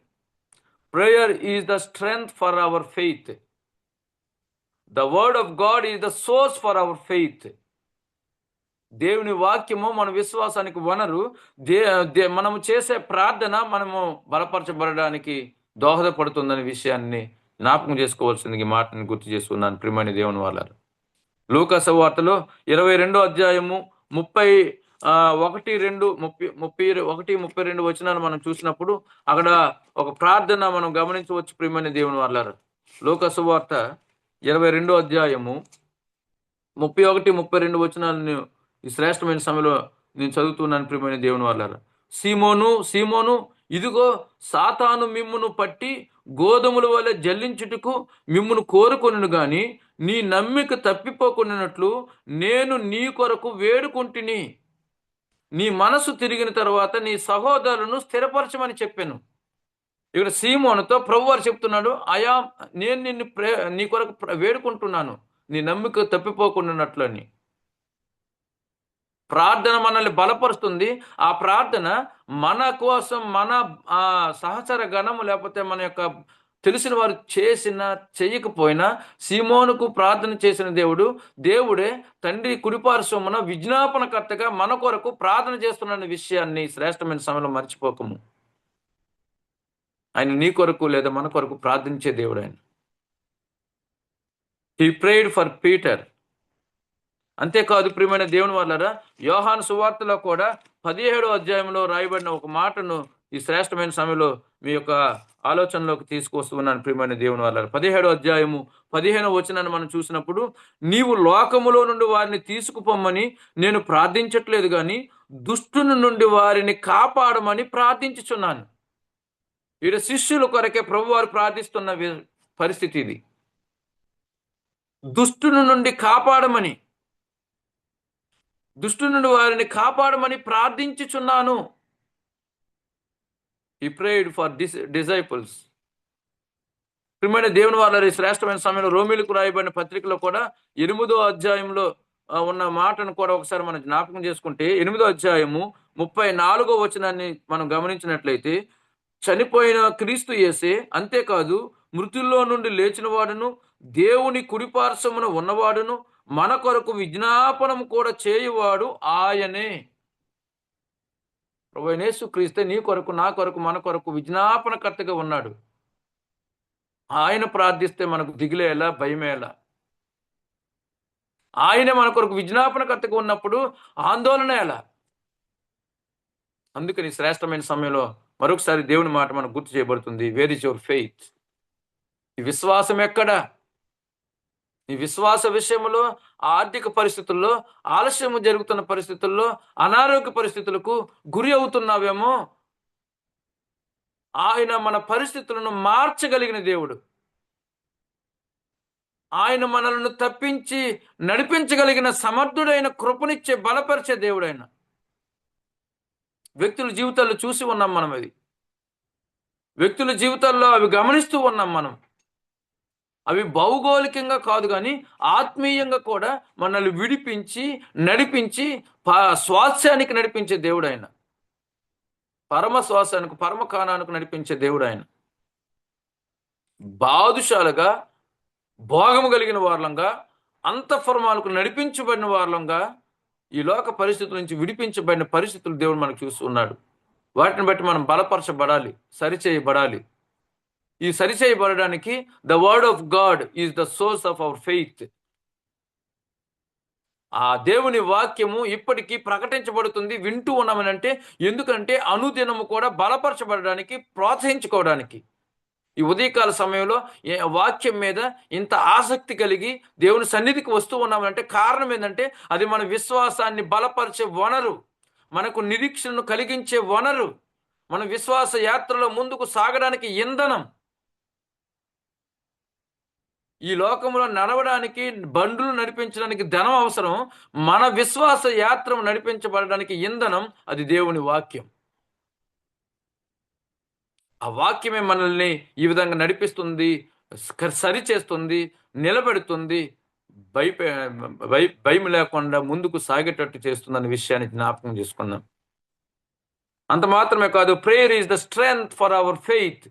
Prayer is the strength for our faith. The word of God is the source for our faith. దేవుని వాక్యము మన విశ్వాసానికి వనరు. మనము చేసే ప్రార్థన మనము బలపరచబడడానికి దోహదపడుతుందనే విషయాన్ని జ్ఞాపకం చేసుకోవాల్సింది. ఈ మాటని గుర్తు చేస్తున్నాను ప్రియమైన దేవుని వాళ్ళారు. లూకా సువార్తలో 22వ అధ్యాయము 31-32 వచనాలు మనం చూసినప్పుడు అక్కడ ఒక ప్రార్థన మనం గమనించవచ్చు ప్రియమైన దేవుని వాళ్ళారు. లూకా సువార్త 22వ అధ్యాయము 31-32 వచనాలను ఈ శ్రేష్టమైన సమయంలో నేను చదువుతున్నాను ప్రియమైన దేవుని వాళ్ళారు. సీమోను సీమోను, ఇదిగో సాతాను మిమ్మును పట్టి గోధుమల వలె జల్లించుటకు మిమ్మును కోరుకొనును గాని నీ నమ్మిక తప్పిపోకున్నట్లు నేను నీ కొరకు వేడుకుంటుని. నీ మనసు తిరిగిన తర్వాత నీ సహోదరులను స్థిరపరచమని చెప్పాను. ఇక్కడ సీమోనుతో ప్రభువారు చెప్తున్నాడు, నేను నీ కొరకు వేడుకుంటున్నాను, నీ నమ్మిక తప్పిపోకున్నట్లు అని. ప్రార్థన మనల్ని బలపరుస్తుంది. ఆ ప్రార్థన మన కోసం, మన సహచర గణము లేకపోతే మన యొక్క తెలిసిన వారు చేసినా చేయకపోయినా సీమోనుకు ప్రార్థన చేసిన దేవుడే తండ్రి కుడిపార్శ్వమున విజ్ఞాపనకర్తగా మన కొరకు ప్రార్థన చేస్తున్న విషయాన్ని శ్రేష్టమైన సమయంలో మర్చిపోకము. ఆయన నీ కొరకు లేదా మన కొరకు ప్రార్థించే దేవుడు ఆయన. He prayed for Peter. అంతేకాదు ప్రియమైన దేవుని వాళ్ళారా, యోహాను సువార్తలో కూడా 17వ అధ్యాయంలో రాయబడిన ఒక మాటను ఈ శ్రేష్టమైన సమయంలో మీ యొక్క ఆలోచనలోకి తీసుకొస్తున్నాను ప్రియమైన దేవుని వాళ్ళారా. 17వ అధ్యాయము 15వ వచనాన్ని మనం చూసినప్పుడు, నీవు లోకములో నుండి వారిని తీసుకుపోమ్మని నేను ప్రార్థించట్లేదు కానీ దుష్టుని నుండి వారిని కాపాడమని ప్రార్థించుచున్నాను. ఈడ శిష్యుల కొరకే ప్రభువారు ప్రార్థిస్తున్న పరిస్థితి ఇది. దుష్టుని నుండి కాపాడమని, దుష్టు నుండి వారిని కాపాడమని ప్రార్థించుచున్నాను. హి ప్రేడ్ ఫర్ డిసైపుల్స్. ప్రియమైన దేవుని వాళ్ళ శ్రేష్టమైన సమయంలో రోమీలకు రాయబడిన పత్రికలో కూడా 8వ అధ్యాయంలో ఉన్న మాటను కూడా ఒకసారి మనం జ్ఞాపకం చేసుకుంటే 8వ అధ్యాయము 34వ వచనాన్ని మనం గమనించినట్లయితే, చనిపోయిన క్రీస్తు యేసే, అంతేకాదు మృతుల్లో నుండి లేచిన వాడును దేవుని కుడిపార్శ్వమున ఉన్నవాడును మన కొరకు విజ్ఞాపనం కూడా చేయువాడు ఆయనే. ప్రభువైన యేసుక్రీస్తే నీ కొరకు, నా కొరకు, మన కొరకు విజ్ఞాపనకర్తగా ఉన్నాడు. ఆయన ప్రార్థిస్తే మనకు దిగులేలా, భయమేలా? ఆయనే మన కొరకు విజ్ఞాపనకర్తగా ఉన్నప్పుడు ఆందోళన ఎలా? అందుకని శ్రేష్టమైన సమయంలో మరొకసారి దేవుని మాట మనకు గుర్తు చేయబడుతుంది. Where is your faith? ఈ విశ్వాసం ఎక్కడా? ఈ విశ్వాస విషయంలో, ఆర్థిక పరిస్థితుల్లో, ఆలస్యము జరుగుతున్న పరిస్థితుల్లో, అనారోగ్య పరిస్థితులకు గురి అవుతున్నావేమో. ఆయన మన పరిస్థితులను మార్చగలిగిన దేవుడు. ఆయన మనలను తప్పించి నడిపించగలిగిన సమర్థుడైన, కృపనిచ్చే, బలపరిచే దేవుడు ఆయన. వ్యక్తుల జీవితాల్లో చూసి ఉన్నాం మనం. అది వ్యక్తుల జీవితాల్లో అవి గమనిస్తూ ఉన్నాం మనం. అవి భౌగోళికంగా కాదు కానీ ఆత్మీయంగా కూడా మనల్ని విడిపించి, నడిపించి, స్వాస్థ్యానికి నడిపించే దేవుడు ఆయన. పరమ శ్వాసానికి, పరమ కానానికి నడిపించే దేవుడు ఆయన. బాదుషాలుగా, భోగము కలిగిన వారులంగా, అంతఃపురములకు నడిపించబడిన వారులంగా, ఈ లోక పరిస్థితుల నుంచి విడిపించబడిన పరిస్థితులు దేవుడు మనకు చూస్తున్నాడు. వాటిని బట్టి మనం బలపరచబడాలి, సరిచేయబడాలి. ఈ సరిచేయబడడానికి the word of God is the source of our faith. ఆ దేవుని వాక్యము ఇప్పటికీ ప్రకటించబడుతుంది, వింటూ ఉన్నామని అంటే ఎందుకంటే అనుదినము కూడా బలపరచబడడానికి, ప్రోత్సహించుకోవడానికి. ఈ ఉదయకాల సమయంలో వాక్యం మీద ఇంత ఆసక్తి కలిగి దేవుని సన్నిధికి వస్తూ ఉన్నామంటే కారణం ఏంటంటే అది మన విశ్వాసాన్ని బలపరిచే వనరు, మనకు నిరీక్షణను కలిగించే వనరు, మన విశ్వాస యాత్రలో ముందుకు సాగడానికి ఇంధనం. ఈ లోకంలో నడవడానికి, బండ్లు నడిపించడానికి ధనం అవసరం. మన విశ్వాస యాత్ర నడిపించబడడానికి ఇంధనం అది దేవుని వాక్యం. ఆ వాక్యమే మనల్ని ఈ విధంగా నడిపిస్తుంది, సరిచేస్తుంది, నిలబెడుతుంది, భయం లేకుండా ముందుకు సాగేటట్టు చేస్తుందన్న విషయాన్ని జ్ఞాపకం చేసుకున్నాం. అంత మాత్రమే కాదు, prayer is the strength for hour faith.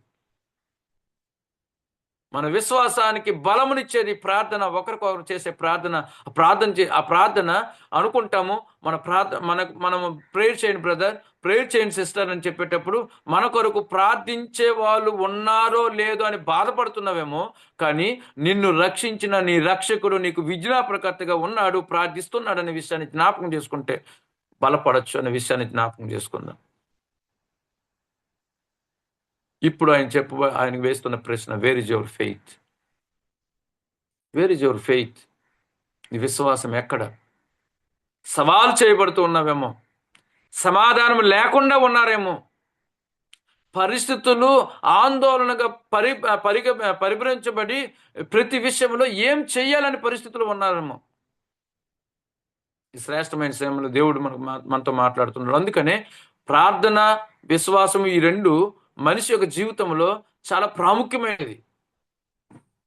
మన విశ్వాసానికి బలమునిచ్చేది ప్రార్థన. ఒకరికొకరు చేసే ప్రార్థన. ఆ ప్రార్థన అనుకుంటాము, మనము ప్రేయర్ చేయండి బ్రదర్, ప్రేయర్ చేయండి సిస్టర్ అని చెప్పేటప్పుడు మన కొరకు ప్రార్థించే వాళ్ళు ఉన్నారో లేదో అని బాధపడుతున్నావేమో, కానీ నిన్ను రక్షించిన నీ రక్షకుడు నీకు విజ్ఞాపనకర్తగా ఉన్నాడు, ప్రార్థిస్తున్నాడు అనే విషయాన్ని జ్ఞాపకం చేసుకుంటే బలపడచ్చు అనే విషయాన్ని జ్ఞాపకం చేసుకుందాం. ఇప్పుడు ఆయన వేస్తున్న ప్రశ్న, where is your faith? Where is your faith? నీ విశ్వాసం ఎక్కడ? సవాల్ చేయబడుతూ ఉన్నావేమో, సమాధానం లేకుండా ఉన్నారేమో, పరిస్థితులు ఆందోళనగా పరిభ్రమించబడి ప్రతి విషయంలో ఏం చెయ్యాలని పరిస్థితులు ఉన్నారేమో. ఈ శ్రేష్టమైన సమయంలో దేవుడు మనతో మాట్లాడుతున్నాడు. అందుకనే ప్రార్థన, విశ్వాసం ఈ రెండు మనిషి యొక్క జీవితంలో చాలా ప్రాముఖ్యమైనది.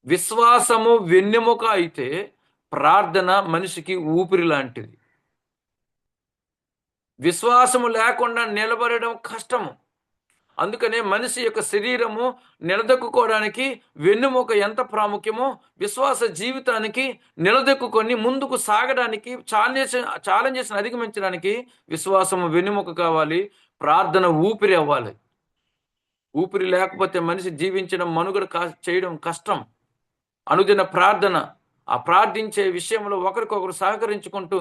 విశ్వాసము వెన్నెముక అయితే ప్రార్థన మనిషికి ఊపిరి లాంటిది. విశ్వాసము లేకుండా నిలబడడం కష్టము. అందుకనే మనిషి యొక్క శరీరము నిలదొక్కుకోవడానికి వెన్నెముక ఎంత ప్రాముఖ్యమో, విశ్వాస జీవితానికి నిలదొక్కుకొని ముందుకు సాగడానికి, ఛాలెంజెస్ని అధిగమించడానికి విశ్వాసము వెన్నెముక కావాలి, ప్రార్థన ఊపిరి అవ్వాలి. ఊపిరి లేకపోతే మనిషి జీవించడం, మనుగడ చేయడం కష్టం. అనుదిన ప్రార్థన, ఆ ప్రార్థించే విషయంలో ఒకరికొకరు సహకరించుకుంటూ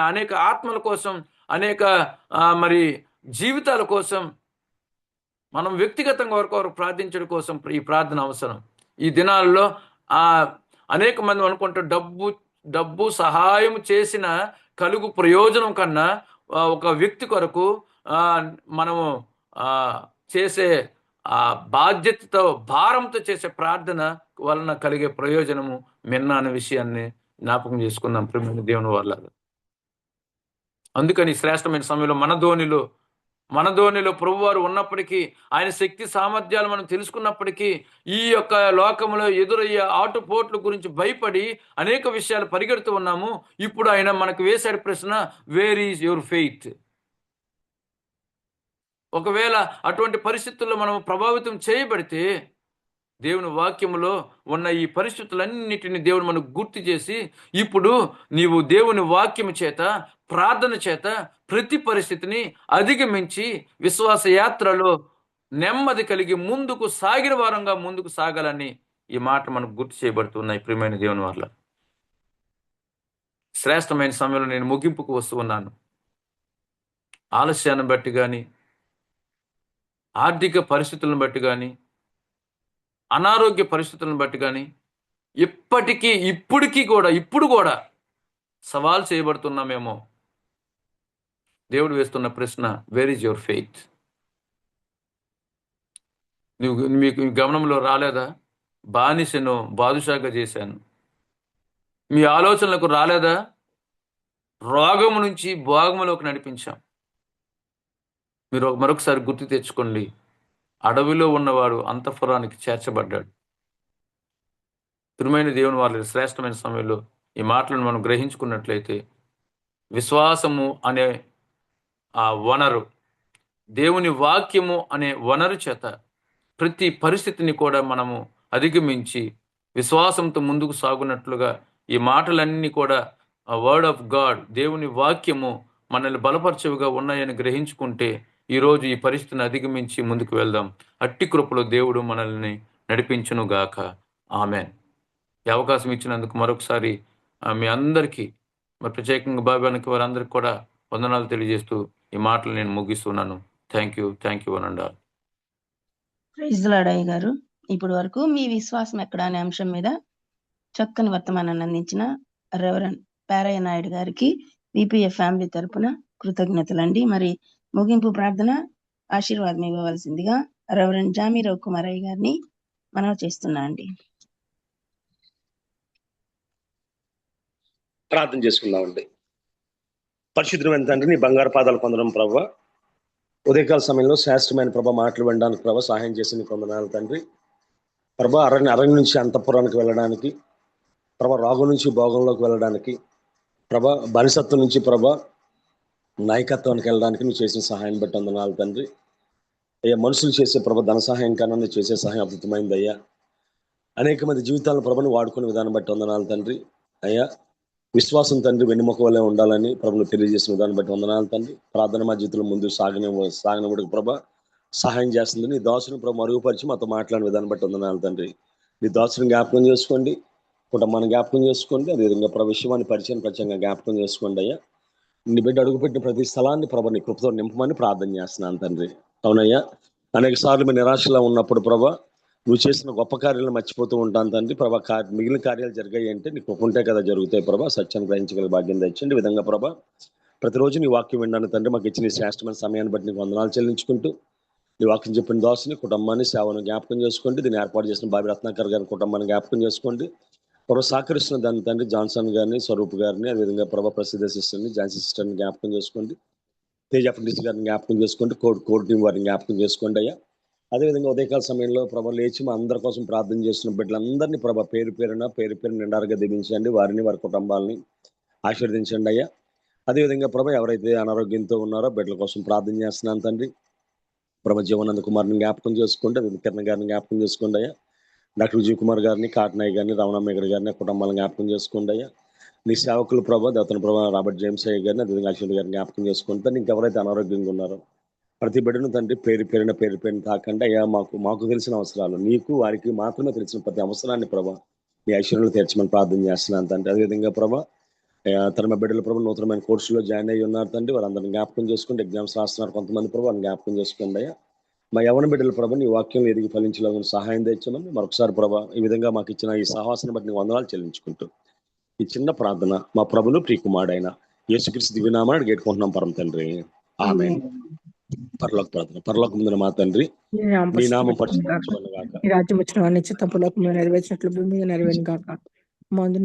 అనేక ఆత్మల కోసం, అనేక మరి జీవితాల కోసం, మనం వ్యక్తిగతంగా ఒకరికొకరు ప్రార్థించడం కోసం ఈ ప్రార్థన అవసరం. ఈ దినాల్లో అనేక మంది అనుకుంటూ డబ్బు సహాయం చేసిన కలుగు ప్రయోజనం కన్నా ఒక వ్యక్తి కొరకు మనము చేసే బాధ్యతతో, భారంతో చేసే ప్రార్థన వలన కలిగే ప్రయోజనము మిన్న అనే విషయాన్ని జ్ఞాపకం చేసుకుందాం ప్రియమైన దేవుని వల్ల. అందుకని శ్రేష్టమైన సమయంలో మన ధోనిలో ప్రభువారు ఉన్నప్పటికీ, ఆయన శక్తి సామర్థ్యాలు మనం తెలుసుకున్నప్పటికీ, ఈ యొక్క లోకంలో ఎదురయ్యే ఆటుపోట్ల గురించి భయపడి అనేక విషయాలు పరిగెడుతూ ఉన్నాము. ఇప్పుడు ఆయన మనకు వేశాడు ప్రశ్న, వేర్ ఈజ్ యువర్ ఫెయిత్? ఒకవేళ అటువంటి పరిస్థితుల్లో మనం ప్రభావితం చేయబడితే, దేవుని వాక్యములో ఉన్న ఈ పరిస్థితులన్నిటిని దేవుడు మనకు గుర్తు చేసి, ఇప్పుడు నీవు దేవుని వాక్యము చేత, ప్రార్థన చేత ప్రతి పరిస్థితిని అధిగమించి విశ్వాస యాత్రలో నెమ్మది కలిగి ముందుకు సాగిన వారంగా ముందుకు సాగాలని ఈ మాట మనకు గుర్తు చేయబడుతున్నాయి ప్రియమైన దేవుని వల్ల. శ్రేష్టమైన సమయంలో నేను ముగింపుకు వస్తూ ఉన్నాను. ఆలస్యాన్ని బట్టి కానీ, ఆర్థిక పరిస్థితులను బట్టి కానీ, అనారోగ్య పరిస్థితులను బట్టి కానీ, ఇప్పుడు కూడా సవాల్ చేయబడుతున్నామేమో. దేవుడు వేస్తున్న ప్రశ్న, వేర్ ఈజ్ యువర్ ఫెయిత్? మీకు గమనంలో రాలేదా? బానిసను బాదుషాగా చేశాను. మీ ఆలోచనలకు రాలేదా? రోగము నుంచి భోగములోకి నడిపించాం. మీరు మరొకసారి గుర్తు తెచ్చుకోండి, అడవిలో ఉన్నవాడు అంతఃపురానికి చేర్చబడ్డాడు. ప్రియమైన దేవుని వాళ్ళ శ్రేష్టమైన సమయంలో ఈ మాటలను మనం గ్రహించుకున్నట్లయితే, విశ్వాసము అనే ఆ వనరు, దేవుని వాక్యము అనే వనరు చేత ప్రతి పరిస్థితిని కూడా మనము అధిగమించి విశ్వాసంతో ముందుకు సాగునట్లుగా ఈ మాటలన్నీ కూడా వర్డ్ ఆఫ్ గాడ్, దేవుని వాక్యము మనల్ని బలపరచవుగా ఉన్నాయని గ్రహించుకుంటే ఈరోజు ఈ పరిస్థితిని అధిగమించి ముందుకు వెళ్దాం. అట్టి కృపలో దేవుడు మనల్ని నడిపించును గాక. ఆమెన్. ఈ అవకాశం ఇచ్చినందుకు మరొకసారి మీ అందరికీ, మరి ప్రత్యేకంగా బాబానికి వారందరికీ కూడా వందనాలు తెలియజేస్తూ ఈ మాటలు నేను ముగిస్తున్నాను. థ్యాంక్ యూ అనండి.
ప్రైజ్ ది లార్డ్ అయ్య గారు. ఇప్పటి వరకు మీ విశ్వాసం ఎక్కడ అనే అంశం మీద చక్కని వర్తమానాన్ని అందించిన రెవరెండ్ పేరయ్య నాయుడు గారికి విపిఎఫ్ ఫ్యామిలీ తరపున కృతజ్ఞతలండి. మరి ముగింపు ప్రార్థన ఆశీర్వాదం ఇవ్వవలసిందిగా రెవరెండ్ జామీరావు కుమారయ్య గారిని మనం చేస్తున్నా అండి.
ప్రార్థన చేసుకుందామండి. పరిశుద్ధమైన తండ్రి, నీ బంగారు పాదాలు పొందడం ప్రభావ, ఉదయకాల సమయంలో శ్రేష్టమైన ప్రభ మాటలు వినడానికి ప్రభావ సహాయం చేసి నీకు వందనాలు తండ్రి. ప్రభా అరణ్యం నుంచి అంతఃపురానికి వెళ్ళడానికి, ప్రభా రోగం నుంచి భోగంలోకి వెళ్ళడానికి, ప్రభా బానిసత్వం నుంచి ప్రభా నాయకత్వానికి వెళ్ళడానికి నువ్వు చేసిన సహాయం బట్టి వందనాలు తండ్రి. అయ్యా మనుషులు చేసే ప్రభ ధన సహాయం కన్నా నువ్వు చేసే సహాయం అద్భుతమైంది అయ్యా. అనేక మంది జీవితాలను ప్రభను వాడుకునే విధానం బట్టి వందనాలు తండ్రి. అయ్యా విశ్వాసం తండ్రి వెన్నుముక వల్లే ఉండాలని ప్రభులు తెలియజేసిన విధానం బట్టి వందనాలు తండ్రి. ప్రార్థన మా జీవితంలో ముందు సాగనముడికి ప్రభ సహాయం చేస్తుంది. నీ దాసుని ప్రభు మరుగుపరిచి మాతో మాట్లాడిన విధానం బట్టి వందనాలు తండ్రి. నీ దాసుని జ్ఞాపకం చేసుకోండి, కుటుంబాన్ని జ్ఞాపకం చేసుకోండి, అదేవిధంగా ప్రభు విషయాన్ని పరిచయం ప్రత్యేకంగా జ్ఞాపకం చేసుకోండి అయ్యా. నీ బిడ్డ అడుగుపెట్టిన ప్రతి స్థలాన్ని ప్రభు నీ కృపతో నింపమని ప్రార్థన చేస్తున్నాను తండ్రి. అవునయ్యా, అనేక సార్లు మీ నిరాశలో ఉన్నప్పుడు ప్రభా నువ్వు చేసిన గొప్ప కార్యాలను మర్చిపోతూ ఉంటాను తండ్రి. ప్రభా మిగిలిన కార్యాలు జరిగాయి అంటే నీకు ఒప్పుంటే కదా జరుగుతాయి ప్రభా. సత్యాన్ని గ్రహించగల భాగ్యం తెచ్చండి. ఈ విధంగా ప్రభా ప్రతిరోజు నీ వాక్యం విన్నాను తండ్రి. మాకు ఇచ్చిన శ్రేష్టమైన సమయాన్ని బట్టి నీకు వందనాలు చెల్లించుకుంటూ నీ వాక్యం చెప్పిన దాసుని కుటుంబాన్ని సేవను జ్ఞాపకం చేసుకోండి. దీన్ని ఏర్పాటు చేసిన బాబి రత్నాకర్ గారి కుటుంబాన్ని జ్ఞాపకం చేసుకోండి. ప్రభు సహకరిస్తున్న దాని తండ్రి జాన్సన్ గారిని, స్వరూప్ గారిని, అదేవిధంగా ప్రభా ప్రసిద్ధ సిస్టర్ని, ఝాన్సీ సిస్టర్ని జ్ఞాపకం చేసుకోండి. తేజ పండిత్ గారిని జ్ఞాపకం చేసుకోండి. కోడ్ టీం వారిని జ్ఞాపకం చేసుకోండి అయ్యా. అదేవిధంగా ఉదయకాల సమయంలో ప్రభ లేచి మా అందరి కోసం ప్రార్థన చేస్తున్న బిడ్డలందరినీ ప్రభ పేరు పేరు నిండారుగా దీవించండి. వారిని వారి కుటుంబాలని ఆశీర్వదించండి అయ్యా. అదేవిధంగా ప్రభ ఎవరైతే అనారోగ్యంతో ఉన్నారో బిడ్డల కోసం ప్రార్థన చేస్తున్నాను తండ్రి. ప్రభ జీవనంద కుమార్ని జ్ఞాపకం చేసుకోండి. కిరణ్ గారిని జ్ఞాపకం చేసుకోండి అయ్యా. డాక్టర్ విజయ్ కుమార్ గారిని, కాటనాయ్ గారిని, రమణమ్మగడ గారిని కుటుంబాలను జ్ఞాపకం చేసుకోండి అయ్యా. నీ సేవకులు ప్రభా దేవతన ప్రభా రాబర్ట్ జేమ్స్ అయ్య గారిని, అదేవిధంగా అశ్విని గారిని జ్ఞాపకం చేసుకుంటే ఇంకెవరైతే అనారోగ్యంగా ఉన్నారో ప్రతి బిడ్డను తండ్రి పేరు పేరున తాకండి అయ్యా. మాకు తెలిసిన అవసరాలు నీకు వారికి మాత్రమే తెలిసిన ప్రతి అవసరాన్ని ప్రభా నీ ఐశ్వర్యంలో తీర్చమని ప్రార్థన చేస్తున్నాను తండ్రి. అదేవిధంగా ప్రభా తన బిడ్డల ప్రభు నూతనమైన కోర్సులో జాయిన్ అయ్యి ఉన్నారు తండ్రి. వారందరిని జ్ఞాపకం చేసుకోండి. ఎగ్జామ్స్ రాస్తున్నారు కొంతమంది ప్రభు, వారిని జ్ఞాపకం చేసుకోండి అయ్యా. మా యవన బిడ్డల ప్రభ నీ వాక్యం ఎదిగి ఫలించలేని సహాయం తెచ్చమని మరొకసారి ప్రభా ఈ విధంగా మాకు ఇచ్చిన ఈ సహవాసాన్ని బట్టి నీకు వందనాలు చెల్లించుకుంటూ ఈ చిన్న ప్రార్థన మా ప్రభును ప్రియకుమారుడైన యేసుక్రీస్తు దివ్యనామాన్ని అడిగేట్టుకుంటున్నాం పరమ తండ్రి. ఆమేన్. పరలోక ప్రార్థన. పరలోకముందున మా తండ్రి నీ నామం పరిశుద్ధపరచబడును గాక.
ఈ రాజ్యం వచ్చిన వారిని చిత్తపులోకము నెరవేర్చినట్లు భూమి మీద నెరవేరును గాక. మందు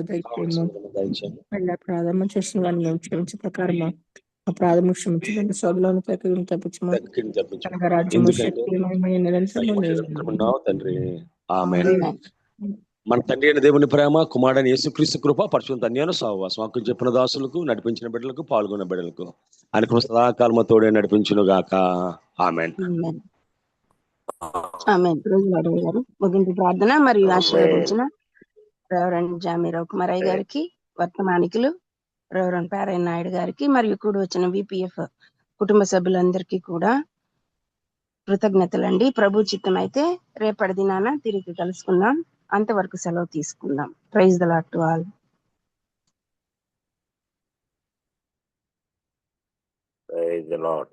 దయచేయము. ప్రారంభం చేసిన వారిని మేము క్షమించే ప్రకారము ఆ ప్రారంభం క్షమించండి. సోదరులను తప్పించము. కనుక రాజ్యము శక్తి మహిమ నిరంతరము నీవే.
తండ్రి. ఆమేన్. మన తండ్రి అయిన దేవుని ప్రేమ, కుమారుడైన యేసుక్రీస్తు కృప, పరిశుద్ధ అన్యోన్య సహవాసం వాక్కు చెప్పిన దాసులకు, నడిపించిన బిడ్డలకు, పాల్గొన్న బిడ్డలకు ఆయన కృప సదాకాలము తోడే నడిపించును గాక. ఆమేన్.
ఆమేన్. ప్రైజ్ గారు ముగింపు ప్రార్థన మరియు ఆశీర్వదించిన రెవరెండ్ జామీరావు కుమారయ్య గారికి, వర్తమానికులు రెవరెండ్ పేరయ్య నాయుడు గారికి మరియు కూడి వచ్చిన విపిఎఫ్ కుటుంబ సభ్యులందరికీ కూడా కృతజ్ఞతలండి. ప్రభు చిత్తం అయితే రేపటి దినాన తిరిగి కలుసుకుందాం. అంతవరకు సెలవు తీసుకుందాం. Praise the Lord to all.
Praise the Lord.